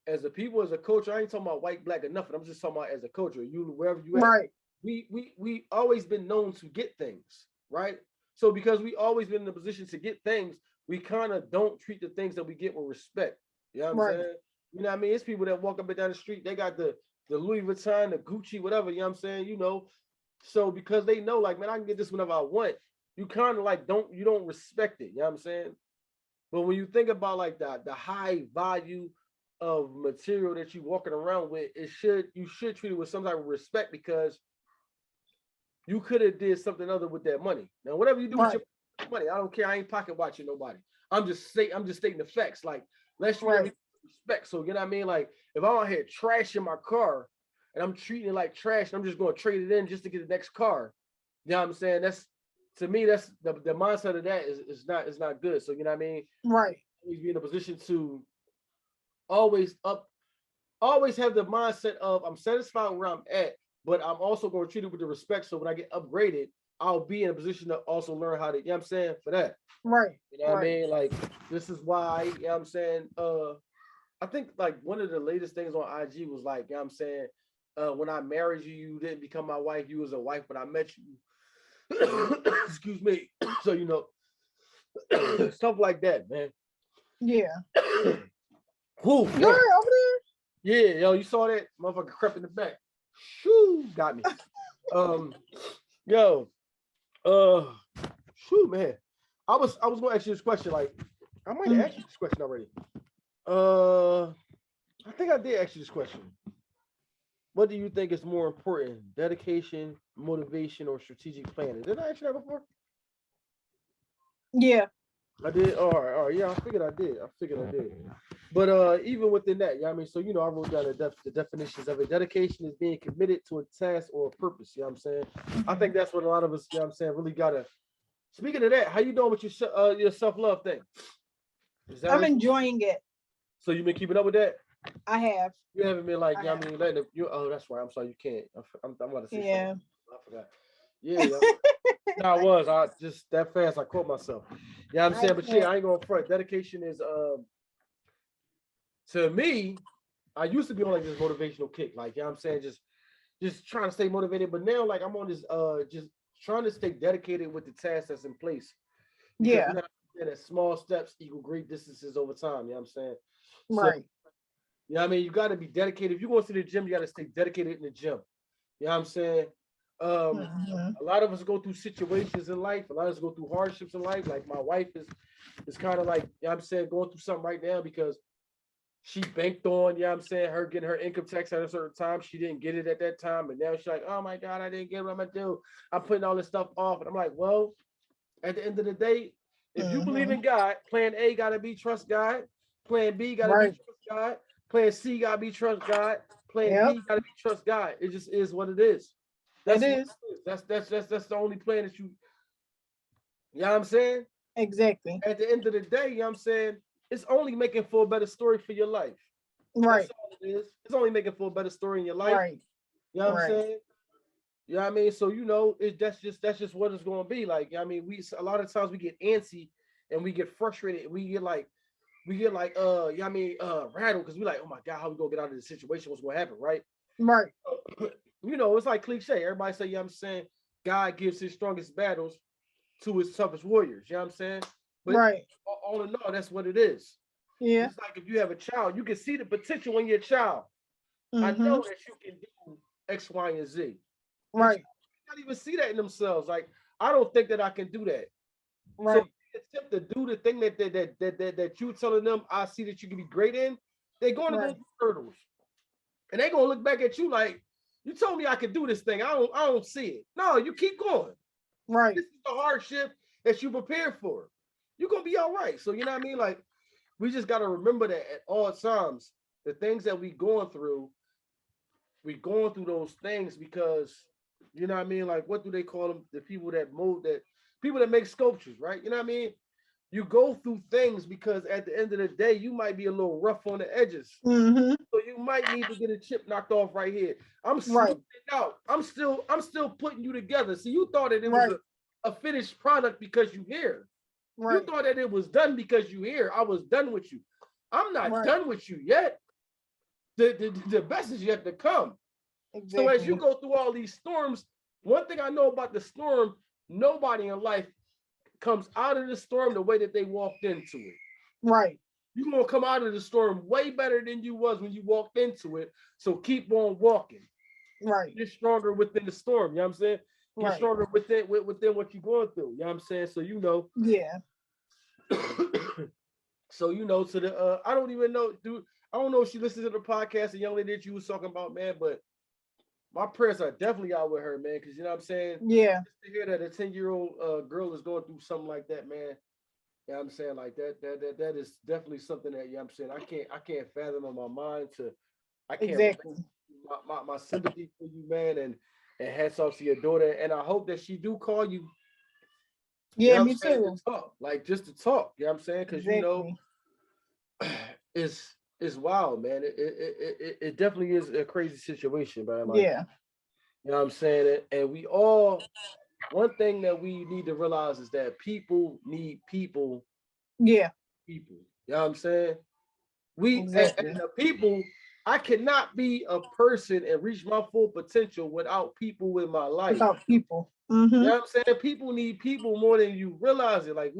Speaker 1: as a culture, I ain't talking about white, black, or nothing. I'm just talking about as a culture, you wherever you at.
Speaker 2: Right.
Speaker 1: We always been known to get things, right? So because we always been in a position to get things, we kind of don't treat the things that we get with respect. You know what I'm
Speaker 2: Right.
Speaker 1: saying? You know what I mean? It's people that walk up and down the street, they got the Louis Vuitton, the Gucci, whatever, you know what I'm saying? You know, so because they know, like, man, I can get this whenever I want, you kind of like don't respect it, you know what I'm saying? But when you think about like the high value of material that you walking around with, you should treat it with some type of respect because you could have did something other with that money. Now, whatever you do with
Speaker 2: Right.
Speaker 1: your money, I don't care. I ain't pocket watching nobody. I'm just stating the facts. Like, let's treat
Speaker 2: Right.
Speaker 1: everything with respect. So you know what I mean? Like, if I'm out here trashing my car and I'm treating it like trash, and I'm just gonna trade it in just to get the next car. You know what I'm saying? That's to me, that's the mindset of that is not good. So you know what I mean?
Speaker 2: Right.
Speaker 1: Always be in a position to always up always have the mindset of I'm satisfied where I'm at, but I'm also going to treat it with the respect. So when I get upgraded, I'll be in a position to also learn how to, you know what I'm saying, for that.
Speaker 2: Right.
Speaker 1: You know what I
Speaker 2: Right.
Speaker 1: mean? Like, this is why, you know what I'm saying? I think like one of the latest things on IG was like, you know what I'm saying? When I married you, you didn't become my wife. You was a wife when I met you. Excuse me. So, you know, stuff like that, man.
Speaker 2: Yeah.
Speaker 1: Whew,
Speaker 2: You're
Speaker 1: man.
Speaker 2: over
Speaker 1: Yeah, yo, you saw that motherfucker crept in the back. Shoo, got me. Um, yo, uh, shoo, man. I was gonna ask you this question. Like, I might have
Speaker 2: there.
Speaker 1: asked you this question already. Uh, I think I did ask you this question. What do you think is more important, dedication, motivation, or strategic planning? Did I ask you that before?
Speaker 2: Yeah.
Speaker 1: I did. All right. Yeah, I figured I did. But even within that, yeah, I mean, so you know, I wrote down the definitions of it. Dedication is being committed to a task or a purpose. You know what I'm saying? I think that's what a lot of us, you know what I'm saying, really gotta. Speaking of that, how you doing with your self-love thing? Is that
Speaker 2: I'm
Speaker 1: everything?
Speaker 2: enjoying it.
Speaker 1: So you've been keeping up with that?
Speaker 2: I have.
Speaker 1: You haven't been like,
Speaker 2: I
Speaker 1: you know what
Speaker 2: have.
Speaker 1: I mean, letting it, you. Oh, that's right. I'm sorry, you can't. I'm about to say something.
Speaker 2: Yeah.
Speaker 1: I forgot. Yeah, yeah. No, I was. I just that fast. I caught myself. Yeah, I'm
Speaker 2: I
Speaker 1: saying, but shit,
Speaker 2: can't.
Speaker 1: I ain't going front. Dedication is to me. I used to be on like this motivational kick, like you know what I'm saying, just trying to stay motivated. But now, like I'm on this just trying to stay dedicated with the task that's in place because we
Speaker 2: Yeah.
Speaker 1: got to understand that small steps equal great distances over time. You know what I'm saying? So
Speaker 2: Right.
Speaker 1: you know what I mean, you got to be dedicated. If you go to the gym, you got to stay dedicated in the gym. You know what I'm saying?
Speaker 2: Mhm.
Speaker 1: A lot of us go through situations in life. A lot of us go through hardships in life. Like my wife is kind of like, you know what I'm saying, going through something right now because she banked on, you know what I'm saying, her getting her income tax at a certain time. She didn't get it at that time. And now she's like, oh my God, I didn't get what I'm gonna do. I'm putting all this stuff off. And I'm like, well, at the end of the day, if you believe
Speaker 2: Mhm.
Speaker 1: in God, plan A gotta be trust God, plan B gotta be
Speaker 2: Right.
Speaker 1: trust God, plan C gotta be trust God, plan
Speaker 2: Yep.
Speaker 1: D gotta be trust God. It just is what it is.
Speaker 2: It
Speaker 1: That's what
Speaker 2: is.
Speaker 1: it is. That's the only plan that you know what I'm saying?
Speaker 2: Exactly.
Speaker 1: At the end of the day, you know what I'm saying? It's only making for a better story for your life. That's
Speaker 2: Right.
Speaker 1: all it is. It's only making for a better story in your life.
Speaker 2: Right.
Speaker 1: You know what I'm
Speaker 2: Right.
Speaker 1: saying? You know what I mean? So you know, that's just what it's gonna be like. You know what I mean, we a lot of times we get antsy and we get frustrated. We get like you know what I mean, rattled because we like, oh my God, how we gonna get out of this situation? What's gonna happen, right?
Speaker 2: Right.
Speaker 1: You know, it's like cliche. Everybody say, you know what I'm saying, God gives his strongest battles to his toughest warriors. You know what I'm saying? But
Speaker 2: Right.
Speaker 1: all in all, that's what it is.
Speaker 2: Yeah.
Speaker 1: It's like if you have a child, you can see the potential in your child. I know
Speaker 2: Mhm.
Speaker 1: that you can do X, Y, and Z. Your child
Speaker 2: Right.
Speaker 1: not even see that in themselves. Like, I don't think that I can do that. So
Speaker 2: Right.
Speaker 1: attempt to do the thing that you telling them I see that you can be great in, they're going to go
Speaker 2: Right.
Speaker 1: through hurdles. And they're gonna look back at you like, you told me I could do this thing. I don't see it. No, you keep going.
Speaker 2: Right.
Speaker 1: This is the hardship that you prepared for. You're gonna be all right. So you know what I mean? Like, we just gotta remember that at all times, the things that we going through those things because You know what I mean? Like, what do they call them? The people that people that make sculptures, right? You know what I mean? You go through things because at the end of the day, you might be a little rough on the edges.
Speaker 2: Mm-hmm.
Speaker 1: So you might need to get a chip knocked off right here. I'm
Speaker 2: Right.
Speaker 1: smoothing it out. I'm still putting you together. See, you thought that it was
Speaker 2: Right.
Speaker 1: a finished product because you here. You
Speaker 2: Right.
Speaker 1: thought that it was done because you here. I was done with you. I'm not
Speaker 2: Right.
Speaker 1: done with you yet. The best is yet to come.
Speaker 2: Exactly.
Speaker 1: So as you go through all these storms, one thing I know about the storm, nobody in life comes out of the storm the way that they walked into it.
Speaker 2: Right.
Speaker 1: You're gonna come out of the storm way better than you was when you walked into it. So keep on walking.
Speaker 2: Right.
Speaker 1: You're stronger within the storm. You know what I'm saying? You're
Speaker 2: Right.
Speaker 1: stronger within what you're going through. You know what I'm saying? So you know.
Speaker 2: Yeah.
Speaker 1: So you know, to the I don't even know, dude. I don't know if she listens to the podcast, the young lady that you was talking about, man, but my prayers are definitely out with her, man, because you know what I'm saying?
Speaker 2: Yeah.
Speaker 1: Just to hear that a 10-year-old girl is going through something like that, man. You know what I'm saying? Like that is definitely something that, you know what I'm saying, I can't fathom in my mind to I can't
Speaker 2: Exactly.
Speaker 1: my sympathy for you, man, and hats off to your daughter. And I hope that she do call you. You
Speaker 2: Yeah,
Speaker 1: know what
Speaker 2: me
Speaker 1: I'm saying?
Speaker 2: too.
Speaker 1: To talk, like just to talk. You know what I'm saying? Because you know,
Speaker 2: Exactly.
Speaker 1: it's wild, man. It definitely is a crazy situation, man. Like,
Speaker 2: Yeah.
Speaker 1: you know what I'm saying? And we all, one thing that we need to realize is that people need people.
Speaker 2: Yeah.
Speaker 1: People. You know what I'm saying? We and
Speaker 2: Exactly.
Speaker 1: the people, I cannot be a person and reach my full potential without people in my life.
Speaker 2: Without people.
Speaker 1: You
Speaker 2: Mm-hmm.
Speaker 1: know what I'm saying? People need people more than you realize it. Like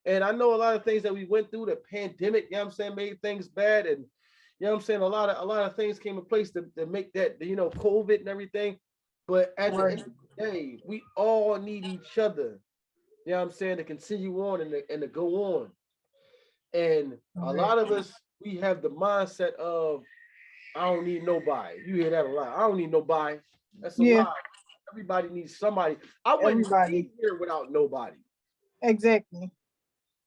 Speaker 1: and I know a lot of things that we went through, the pandemic, you know what I'm saying, made things bad. And you know what I'm saying? A lot of things came in place to make that, you know, COVID and everything. But at the
Speaker 2: Right.
Speaker 1: end of the day, we all need each other. You know what I'm saying? To continue on and to go on. And a lot of
Speaker 2: Exactly.
Speaker 1: us, we have the mindset of, I don't need nobody. You hear that a lot. I don't need nobody. That's a
Speaker 2: Yeah.
Speaker 1: lie. Everybody needs somebody. I wouldn't
Speaker 2: Everybody.
Speaker 1: be here without nobody.
Speaker 2: Exactly.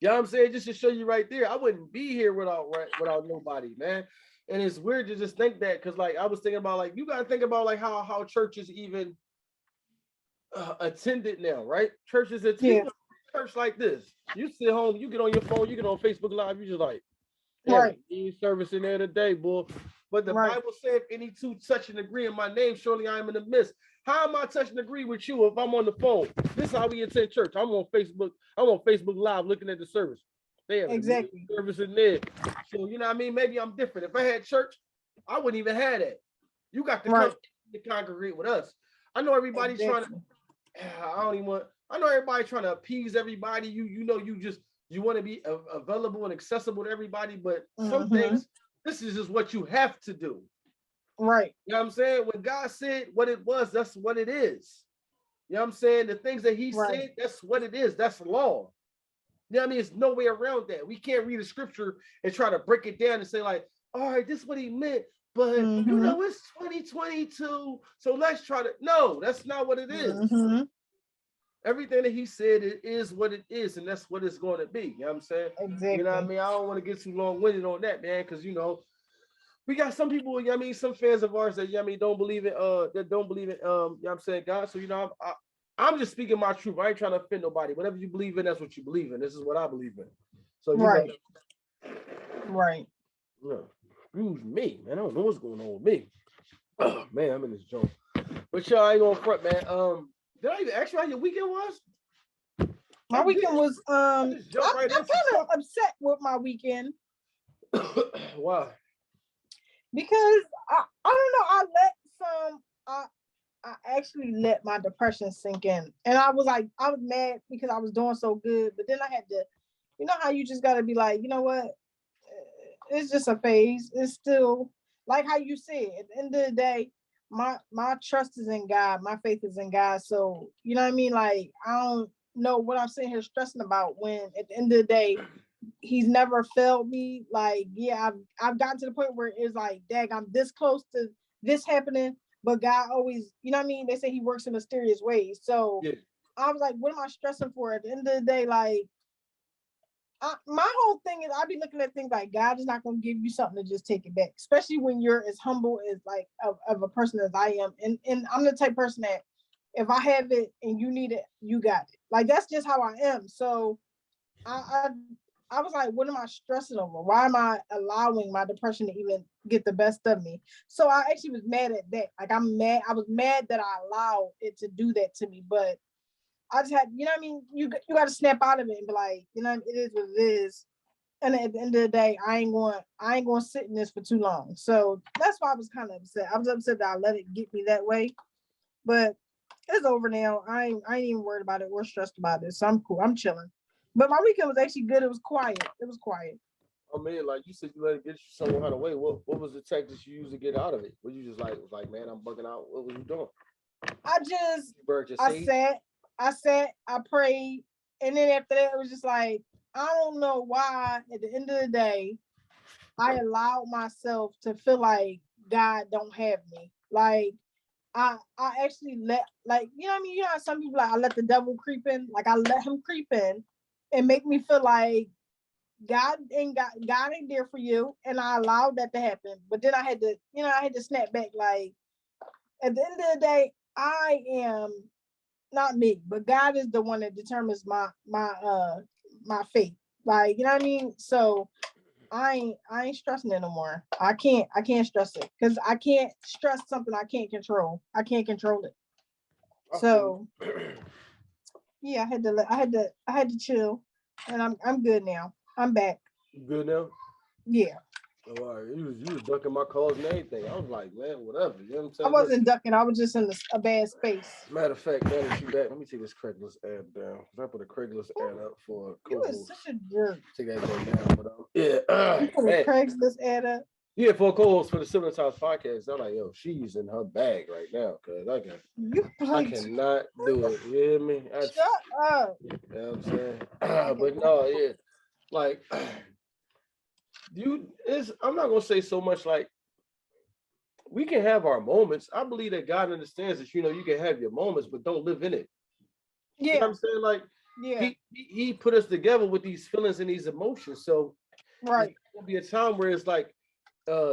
Speaker 1: You know what I'm saying? Just to show you right there, I wouldn't be here without nobody, man. And it's weird to just think that, because like I was thinking about, like, you got to think about like how churches even attended now, right? Churches attend,
Speaker 2: Yeah.
Speaker 1: church like this. You sit home, you get on your phone, you get on Facebook Live, you just like, damn,
Speaker 2: Right.
Speaker 1: service in there today, boy. But the
Speaker 2: Right.
Speaker 1: Bible said, if any two touch and agree in my name, surely I am in the midst. How am I touching and agree with you if I'm on the phone? This is how we attend church. I'm on Facebook. I'm on Facebook Live looking at the service. Damn,
Speaker 2: Exactly.
Speaker 1: the service in there. So you know what I mean? Maybe I'm different. If I had church, I wouldn't even have that. You got to
Speaker 2: Right.
Speaker 1: come to congregate with us. I know everybody trying to.
Speaker 2: Exactly.
Speaker 1: I don't even want. I know everybody trying to appease everybody. You know you want to be available and accessible to everybody, but some
Speaker 2: Mm-hmm.
Speaker 1: things, this is just what you have to do.
Speaker 2: Right.
Speaker 1: You know what I'm saying? When God said what it was, that's what it is. You know what I'm saying? The things that he
Speaker 2: Right.
Speaker 1: said, that's what it is. That's law. You know what I mean? It's no way around that. We can't read the scripture and try to break it down and say, like, all right, this is what he meant. But you
Speaker 2: Mm-hmm.
Speaker 1: know, it's 2022. So let's try to. No, that's not what it is.
Speaker 2: Mm-hmm.
Speaker 1: Everything that he said, it is what it is, and that's what it's going to be. You know what I'm saying?
Speaker 2: Exactly.
Speaker 1: You know what I mean? I don't want to get too long-winded on that, man, because you know, we got some people, you know what I mean, some fans of ours that, you know what I mean, don't believe in that don't believe in you know what I'm saying, God. So you know, I'm just speaking my truth. I ain't trying to offend nobody. Whatever you believe in, that's what you believe in. This is what I believe in. So you
Speaker 2: Right.
Speaker 1: know,
Speaker 2: Right.
Speaker 1: Excuse me, man. I don't know what's going on with me. Oh, man, I'm in this joint. But y'all ain't gonna front, man. Did I even ask you how your weekend was?
Speaker 2: My weekend was
Speaker 1: I just jumped right
Speaker 2: I'm
Speaker 1: into
Speaker 2: kind of upset with my weekend
Speaker 1: Why?
Speaker 2: because I don't know, I actually let my depression sink in. And I was mad because I was doing so good, but then I had to, you know how you just gotta be like, you know what? It's just a phase. It's still like how you said, at the end of the day, my trust is in God, my faith is in God. So you know what I mean? Like I don't know what I'm sitting here stressing about when at the end of the day, he's never failed me. Like, yeah, I've gotten to the point where it's like, dag, I'm this close to this happening, but God always, you know what I mean? They say he works in mysterious ways. So
Speaker 1: Yeah.
Speaker 2: I was like, what am I stressing for? At the end of the day, like my whole thing is I be looking at things like God is not going to give you something to just take it back, especially when you're as humble as like of a person as I am. And I'm the type of person that If I have it and you need it, you got it. Like that's just how I am. So I I was like, what am I stressing over? Why am I allowing my depression to even get the best of me? So I actually was mad at that. Like I'm mad. I was mad that I allowed it to do that to me. But I just had, you know what I mean? You got to snap out of it and be like, you know, it is what it is. And at the end of the day, I ain't going to sit in this for too long. So that's why I was kind of upset. I was upset that I let it get me that way. But it's over now. I ain't even worried about it or stressed about it. So I'm cool. I'm chilling. But my weekend was actually good. It was quiet. It was quiet.
Speaker 1: I mean, like you said, you let it get you some kind of way. What was the tactics you used to get out of it? Was you just like was like, man, I'm bugging out? What was you doing? You burned your
Speaker 2: I
Speaker 1: sage?
Speaker 2: sat, I prayed, and then after that, it was just like I don't know why. At the end of the day, I allowed myself to feel like God don't have me. Like I actually let, like, you know what I mean? You know how some people like I let the devil creep in, like I let him creep in and make me feel like God ain't there for you. And I allowed that to happen. But then I had to, I had to snap back. Like at the end of the day, I am not me, but God is the one that determines my fate. Like, you know what I mean? So I ain't stressing it no more. I can't stress it because I can't stress something I can't control. I can't control it. So yeah, I had to chill, and I'm good now. I'm back.
Speaker 1: You good now?
Speaker 2: Yeah,
Speaker 1: Oh, all right. You was ducking my calls and everything. I was like, man, whatever. You know what I'm
Speaker 2: I
Speaker 1: saying? Listen,
Speaker 2: wasn't ducking. I was just in a bad space.
Speaker 1: matter of fact, now that you back, let me take this Craigslist ad down. I put a Craigslist ad up for a
Speaker 2: You is
Speaker 1: co-host.
Speaker 2: such a jerk.
Speaker 1: Take that thing down, but yeah,
Speaker 2: You put a
Speaker 1: man.
Speaker 2: Craigslist ad up.
Speaker 1: Yeah, for a co-host for the Siblings House podcast. I'm like, yo, she's in her bag right now, cause
Speaker 2: You
Speaker 1: I
Speaker 2: like
Speaker 1: cannot do it. You hear me?
Speaker 2: shut up.
Speaker 1: You know what I'm saying?
Speaker 2: I
Speaker 1: But
Speaker 2: cannot.
Speaker 1: no, yeah, like I'm not gonna say so much like we can have our moments. I believe that God understands that you can have your moments, but don't live in it. You know what
Speaker 2: Yeah,
Speaker 1: I'm saying? Like
Speaker 2: yeah,
Speaker 1: he put us together with these feelings and these emotions. So it's
Speaker 2: right,
Speaker 1: gonna be a time where it's like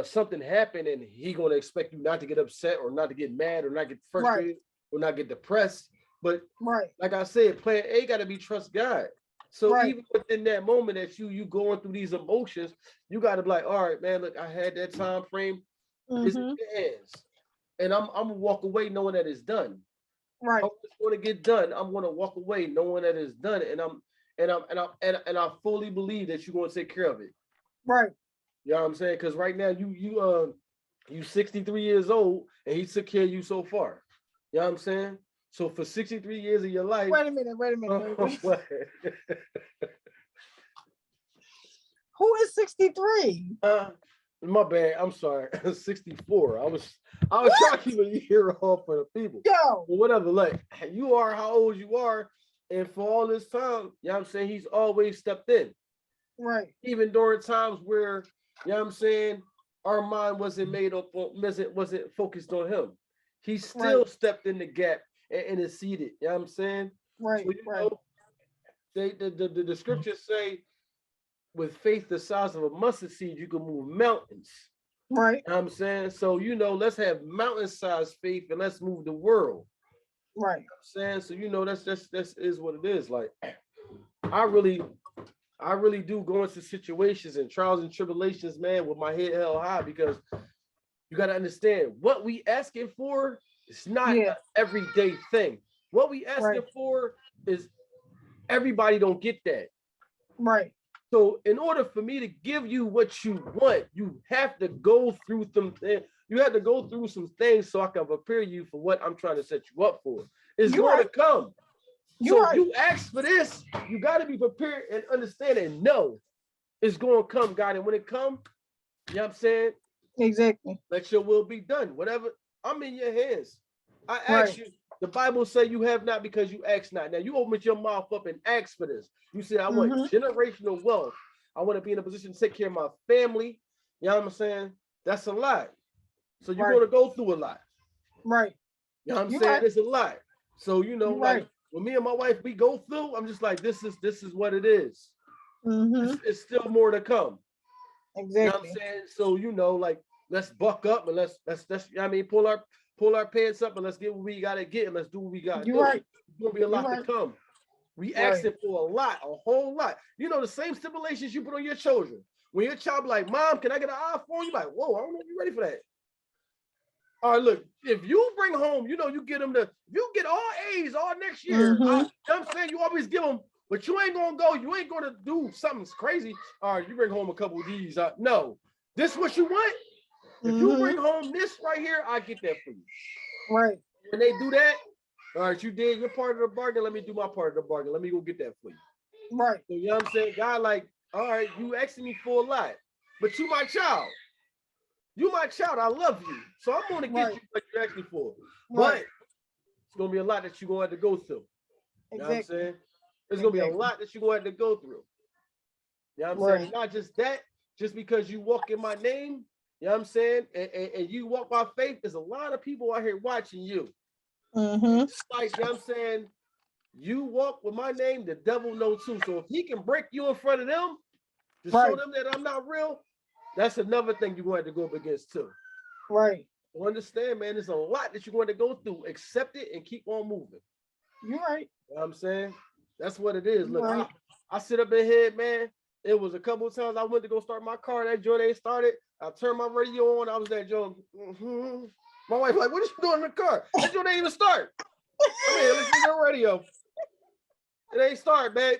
Speaker 1: something happened and he gonna expect you not to get upset or not to get mad or not get
Speaker 2: right,
Speaker 1: frustrated or not get depressed. But
Speaker 2: right,
Speaker 1: like I said, plan A gotta be trust God. So
Speaker 2: right.
Speaker 1: even within that moment that you going through these emotions, you gotta be like, all right, man, look, I had that time frame. It's in
Speaker 2: Mm-hmm.
Speaker 1: your hands. And I'm gonna walk away knowing that it's done.
Speaker 2: Right,
Speaker 1: How it's going to get done, I'm going to walk away knowing that it's done, and I fully believe that you're going to take care of it.
Speaker 2: right.
Speaker 1: You know what I'm saying? Because right now you 63 years old, and he took care of you so far. You know what I'm saying? So for 63 years of your life,
Speaker 2: Wait a minute. Wait a minute. Wait a minute.
Speaker 1: what?
Speaker 2: Who is 63?
Speaker 1: My bad. I'm sorry. 64. I was trying to keep a year off for the people.
Speaker 2: Yo,
Speaker 1: But whatever. Like you are how old you are, and for all this time, you know what I'm saying, he's always stepped in.
Speaker 2: right,
Speaker 1: Even during times where, you know what I'm saying, our mind wasn't made up on wasn't focused on him. He
Speaker 2: right,
Speaker 1: still stepped in the gap and interceded. You know what I'm saying? So
Speaker 2: right, right,
Speaker 1: the scriptures say with faith the size of a mustard seed, you can move mountains.
Speaker 2: right,
Speaker 1: You know what I'm saying? So, let's have mountain-sized faith and let's move the world.
Speaker 2: right.
Speaker 1: You know what I'm saying? So, that's is what it is. Like, I really, I really do go into situations and trials and tribulations, man, with my head held high because you got to understand what we asking for is not
Speaker 2: Yeah,
Speaker 1: an everyday thing. What we
Speaker 2: right,
Speaker 1: asking for is everybody don't get that.
Speaker 2: right,
Speaker 1: So in order for me to give you what you want, you have to go through some things. You have to go through some things so I can prepare you for what I'm trying to set you up for. It's
Speaker 2: you're
Speaker 1: going
Speaker 2: right.
Speaker 1: to come.
Speaker 2: You're
Speaker 1: So
Speaker 2: right.
Speaker 1: you ask for this, you got to be prepared and understand and know it's going to come, God. And when it comes, you know what I'm saying?
Speaker 2: Exactly.
Speaker 1: Let your will be done. Whatever, I'm in your hands. I ask
Speaker 2: Right.
Speaker 1: you. The Bible say you have not because you ask not. Now you open your mouth up and ask for this. You say, I want
Speaker 2: Mm-hmm.
Speaker 1: generational wealth. I want to be in a position to take care of my family. You know what I'm saying? That's a lot. So you're
Speaker 2: Right.
Speaker 1: going to go through a lot.
Speaker 2: Right.
Speaker 1: You know what I'm
Speaker 2: You're
Speaker 1: saying?
Speaker 2: right.
Speaker 1: It's a lot. So,
Speaker 2: You're
Speaker 1: like
Speaker 2: right.
Speaker 1: when me and my wife, we go through, I'm just like, this is what it is.
Speaker 2: Mm-hmm.
Speaker 1: It's still more to come. You know what I'm
Speaker 2: Exactly.
Speaker 1: saying? So, like, let's buck up and let's you know what I mean, pull our pants up and let's get what we gotta get and let's do what we gotta do.
Speaker 2: Right.
Speaker 1: It's gonna be a lot to come. We asking for a whole lot. You know, the same stipulations you put on your children. When your child be like, Mom, can I get an iPhone? You like, whoa, I don't know if you're ready for that. All right, look, if you bring home, you know, you get them you get all A's all next year. You know what I'm saying? You always give them, but you ain't gonna go, you ain't gonna do something crazy. All right, you bring home a couple of these. No, this what you want? If you bring home this right here, I get that for you.
Speaker 2: Right.
Speaker 1: When they do that, all right, you did your part of the bargain. Let me do my part of the bargain. Let me go get that for you.
Speaker 2: Right.
Speaker 1: So, you know what I'm saying? God, like, all right, you asking me for a lot, but you my child. You my child. I love you. So I'm going to get you what you asked me for. But it's going to be a lot that you're going to have to go through. You know what I'm saying? There's going to be a lot that you're going to have to go through. You know what I'm saying? Not just that, just because you walk in my name, you know what I'm saying? And you walk by faith, there's a lot of people out here watching you. It's like, you know what I'm saying? You walk with my name, the devil knows too. So if he can break you in front of them to show them that I'm not real, that's another thing you're going to have to go up against too.
Speaker 2: Right.
Speaker 1: So understand, man, there's a lot that you're going to go through. Accept it and keep on moving.
Speaker 2: You're right.
Speaker 1: You know what I'm saying? That's what it is. Look, I sit up in here, man. It was a couple of times I went to go start my car. That joint ain't started. I turned my radio on. I was that joint. My wife like, what is you doing in the car? That joint ain't even start. Come here, listen to the radio. It ain't start, babe.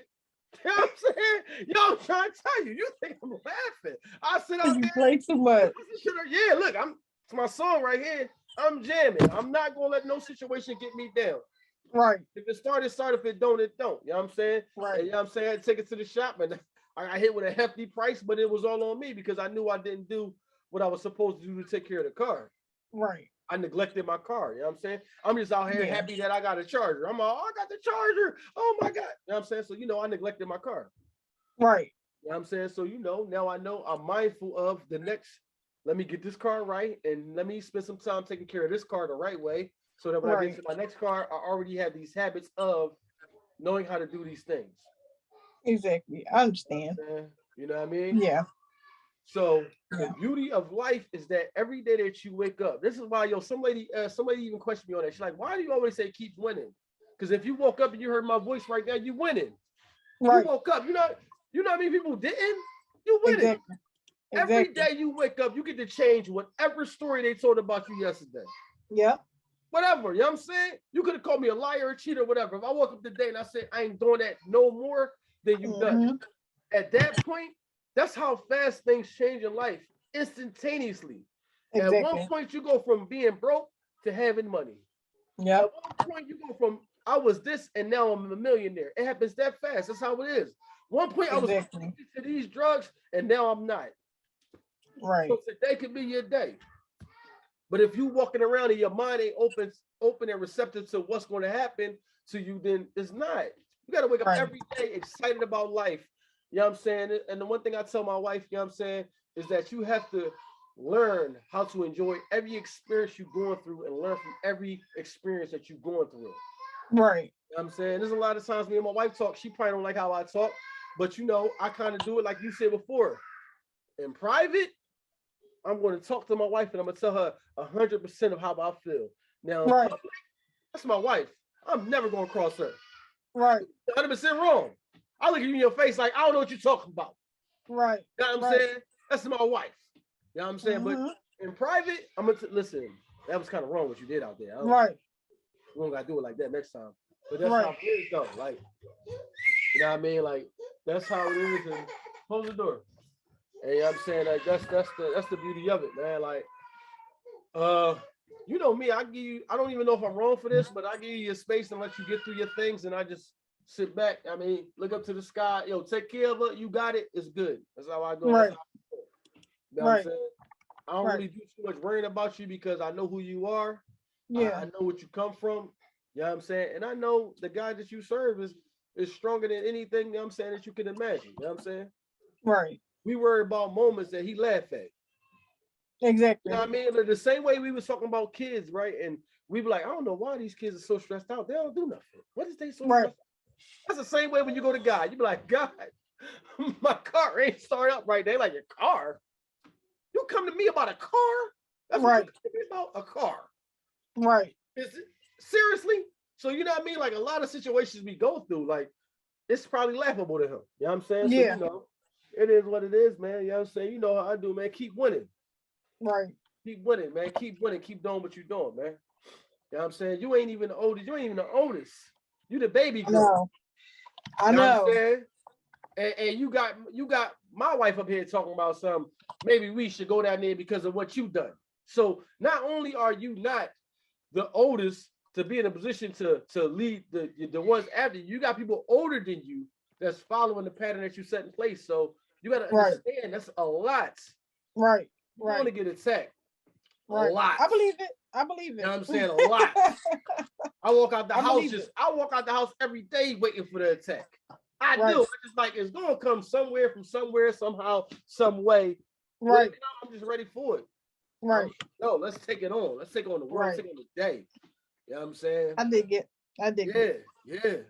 Speaker 1: You know what I'm saying? Yo, I'm trying to tell you. You think I'm laughing. I sit out there.
Speaker 2: You play too much.
Speaker 1: Yeah, look, it's my song right here. I'm jamming. I'm not going to let no situation get me down.
Speaker 2: Right.
Speaker 1: If it start, it start. If it don't, it don't. You know what I'm saying?
Speaker 2: Right.
Speaker 1: And you know what I'm saying? I had to take it to the shop and I got hit with a hefty price, but it was all on me because I knew I didn't do what I was supposed to do to take care of the car.
Speaker 2: Right.
Speaker 1: I neglected my car. You know what I'm saying? I'm just out here happy that I got a charger. I'm like, oh, I got the charger. Oh my God. You know what I'm saying? So, you know, I neglected my car.
Speaker 2: Right.
Speaker 1: You know what I'm saying? So, you know, now I know I'm mindful of the next, let me get this car right. And let me spend some time taking care of this car the right way. So that when I get to my next car, I already have these habits of knowing how to do these things.
Speaker 2: Exactly. I understand.
Speaker 1: You know what I mean?
Speaker 2: Yeah.
Speaker 1: So the beauty of life is that every day that you wake up, this is why, somebody even questioned me on that. She's like, why do you always say keep winning? Because if you woke up and you heard my voice right now, you winning. Right. You woke up. You know how many people didn't? You winning. Exactly. Every day you wake up, you get to change whatever story they told about you yesterday.
Speaker 2: Yeah.
Speaker 1: Whatever, you know what I'm saying? You could have called me a liar, a cheater, whatever. If I woke up today and I said, I ain't doing that no more, then you done. At that point, that's how fast things change in life, instantaneously. Exactly. At one point, you go from being broke to having money. Yeah. At one point, you go from, I was this and now I'm a millionaire. It happens that fast. That's how it is. One point, I was addicted to these drugs and now I'm not. Right. So today could be your day. But if you walking around and your mind ain't open and receptive to what's going to happen to you, then it's not. You got to wake up every day excited about life. You know what I'm saying? And the one thing I tell my wife, you know what I'm saying, is that you have to learn how to enjoy every experience you're going through and learn from every experience that you're going through. Right. You know what I'm saying? There's a lot of times me and my wife talk. She probably don't like how I talk, but you know, I kind of do it like you said before. In private, I'm going to talk to my wife and I'm going to tell her 100% of how I feel. Now, that's my wife. I'm never going to cross her. Right. 100% wrong. I look at you in your face like, I don't know what you're talking about. Right. You know what I'm saying? That's my wife. You know what I'm saying? But in private, I'm going to listen. That was kind of wrong what you did out there. Right. We don't got to do it like that next time. But that's how it is, though. Like, you know what I mean? Like, that's how it is. And close the door. And you know what I'm saying? Like, that's the beauty of it, man. Like, you know me, I don't even know if I'm wrong for this, but I give you your space and let you get through your things, and I just sit back. I mean, look up to the sky. Yo, take care of it. You got it. It's good. That's how I go. Right. You know what I'm saying? I don't really do too much worrying about you because I know who you are. Yeah. I know what you come from. You know what I'm saying? And I know the God that you serve is stronger than anything, you know what I'm saying, that you can imagine. You know what I'm saying? Right. We worry about moments that he laughed at. Exactly. You know what I mean? Like the same way we was talking about kids, right? And we be like, I don't know why these kids are so stressed out. They don't do nothing. What is they so stressed out? That's the same way when you go to God. You be like, God, my car ain't started up right. They like, your car? You come to me about a car? That's what you come to me about, a car.
Speaker 2: Right.
Speaker 1: Seriously? So you know what I mean? Like a lot of situations we go through, like it's probably laughable to him. You know what I'm saying?
Speaker 2: Yeah.
Speaker 1: So you know, it is what it is, man. You know what I'm saying? You know how I do, man. Keep winning.
Speaker 2: Right.
Speaker 1: Keep winning, man. Keep winning. Keep doing what you're doing, man. You know what I'm saying? You ain't even the oldest. You ain't even the oldest. You the baby girl.
Speaker 2: I know.
Speaker 1: You know what I'm saying? And you got my wife up here talking about something. Maybe we should go down there because of what you done. So not only are you not the oldest to be in a position to lead the ones after you, you got people older than you that's following the pattern that you set in place. So you got to understand that's a lot.
Speaker 2: Right.
Speaker 1: You want to get attacked.
Speaker 2: Right.
Speaker 1: A lot.
Speaker 2: I believe it. You
Speaker 1: know what I'm saying? A lot. I walk out the house I walk out the house every day waiting for the attack. I do. It's just like it's gonna come somewhere from somewhere, somehow, some way.
Speaker 2: Right.
Speaker 1: I'm just ready for it.
Speaker 2: Right.
Speaker 1: No, let's take it on. Let's take on the world, take on the day. You know what I'm saying?
Speaker 2: I dig it.
Speaker 1: Yeah. You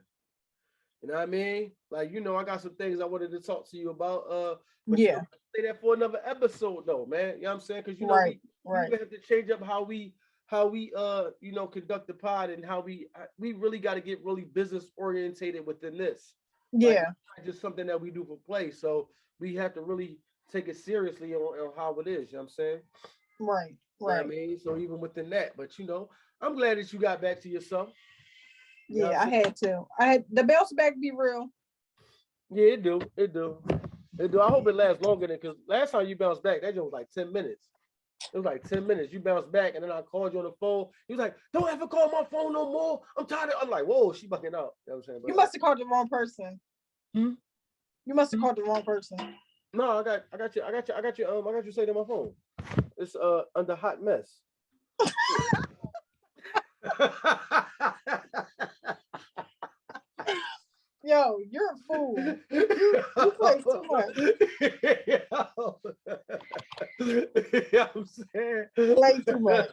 Speaker 1: know what I mean? Like, you know, I got some things I wanted to talk to you about. But you know, say that for another episode though, man. You know what I'm saying? Because you know, we have to change up how we you know, conduct the pod and how we really got to get really business orientated within this.
Speaker 2: Yeah.
Speaker 1: Like, it's not just something that we do for play. So we have to really take it seriously on how it is. You know what I'm saying?
Speaker 2: Right.
Speaker 1: You know what I mean? So even within that, but you know, I'm glad that you got back to yourself.
Speaker 2: You I had to. I had the bounce back be real.
Speaker 1: Yeah, it do. I hope it lasts longer than, because last time you bounced back, that was like 10 minutes. It was like 10 minutes. You bounced back, and then I called you on the phone. He was like, "Don't ever call my phone no more. I'm tired of." I'm like, "Whoa, she bucking out." You know what I'm saying? But
Speaker 2: you must have called the wrong person. You must have called the wrong person.
Speaker 1: No, I got you saved on my phone. It's under hot mess.
Speaker 2: Yo, you're a fool. You play too much.
Speaker 1: I'm saying,
Speaker 2: play too much.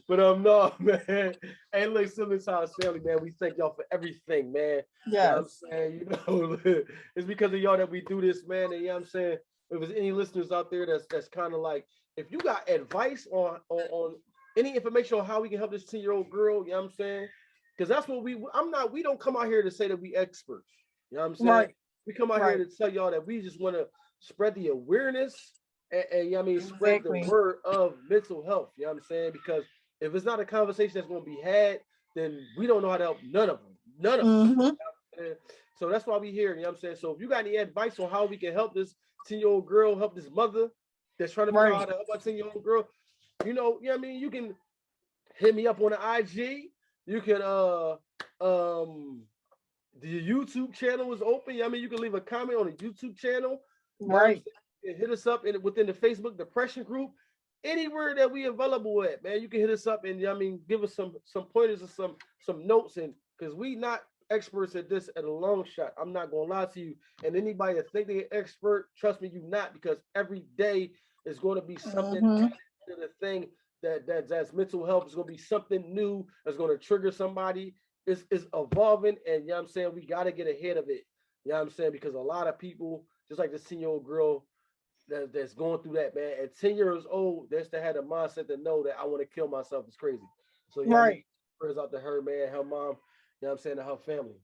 Speaker 1: But no, man. Hey, look, Simmons House family, man. We thank y'all for everything, man.
Speaker 2: Yes.
Speaker 1: You know what I'm saying, you know, it's because of y'all that we do this, man. And you know what I'm saying, if there's any listeners out there that's kind of like, if you got advice on any information on how we can help this 10-year-old girl, you know what I'm saying? Because that's what we don't come out here to say that we experts. You know what I'm saying? Right. We come out here to tell y'all that we just want to spread the awareness and you know what I mean, spread the word of mental health. You know what I'm saying? Because if it's not a conversation that's going to be had, then we don't know how to help none of them. None of them. You know what I'm so that's why we here. You know what I'm saying? So if you got any advice on how we can help this 10-year-old girl, help this mother that's trying to figure out how to help our 10-year-old girl, you know what I mean? You can hit me up on the IG. You can the YouTube channel is open. I mean, you can leave a comment on the YouTube channel. Right. You can hit us up within the Facebook depression group. Anywhere that we available at, man, you can hit us up and I mean, give us some pointers or some notes, and because we not experts at this at a long shot. I'm not gonna lie to you. And anybody that think they're expert, trust me, you not, because every day is going to be something added to the thing that's mental health. Is going to be something new that's going to trigger somebody. It's evolving, and you know what I'm saying, we got to get ahead of it. You know what I'm saying? Because a lot of people, just like this 10-year-old girl that's going through that, man, at 10 years old, they still had a mindset to know that I want to kill myself. It's crazy. So yeah, prayers out to her, man, her mom, you know what I'm saying, and her family.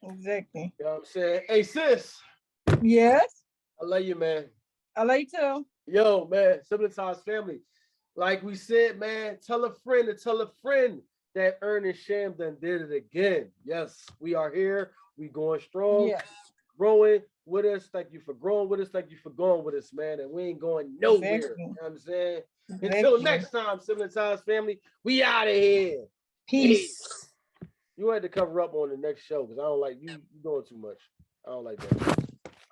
Speaker 2: Exactly.
Speaker 1: You know what I'm saying? Hey, sis.
Speaker 2: Yes?
Speaker 1: I love you, man.
Speaker 2: I love you too.
Speaker 1: Yo, man, Sibling Ties family. Like we said, man, tell a friend to tell a friend that Ernest Sham done did it again. Yes, we are here. We going strong. Yes. Growing with us. Thank you for growing with us. Thank you for going with us, man. And we ain't going nowhere. Exactly. You know what I'm saying? Exactly. Until next time, Sibling Ties family, we out of here. Peace. You had to cover up on the next show because I don't like you doing too much. I don't like that.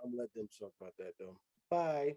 Speaker 1: I'm gonna let them talk about that though. Bye.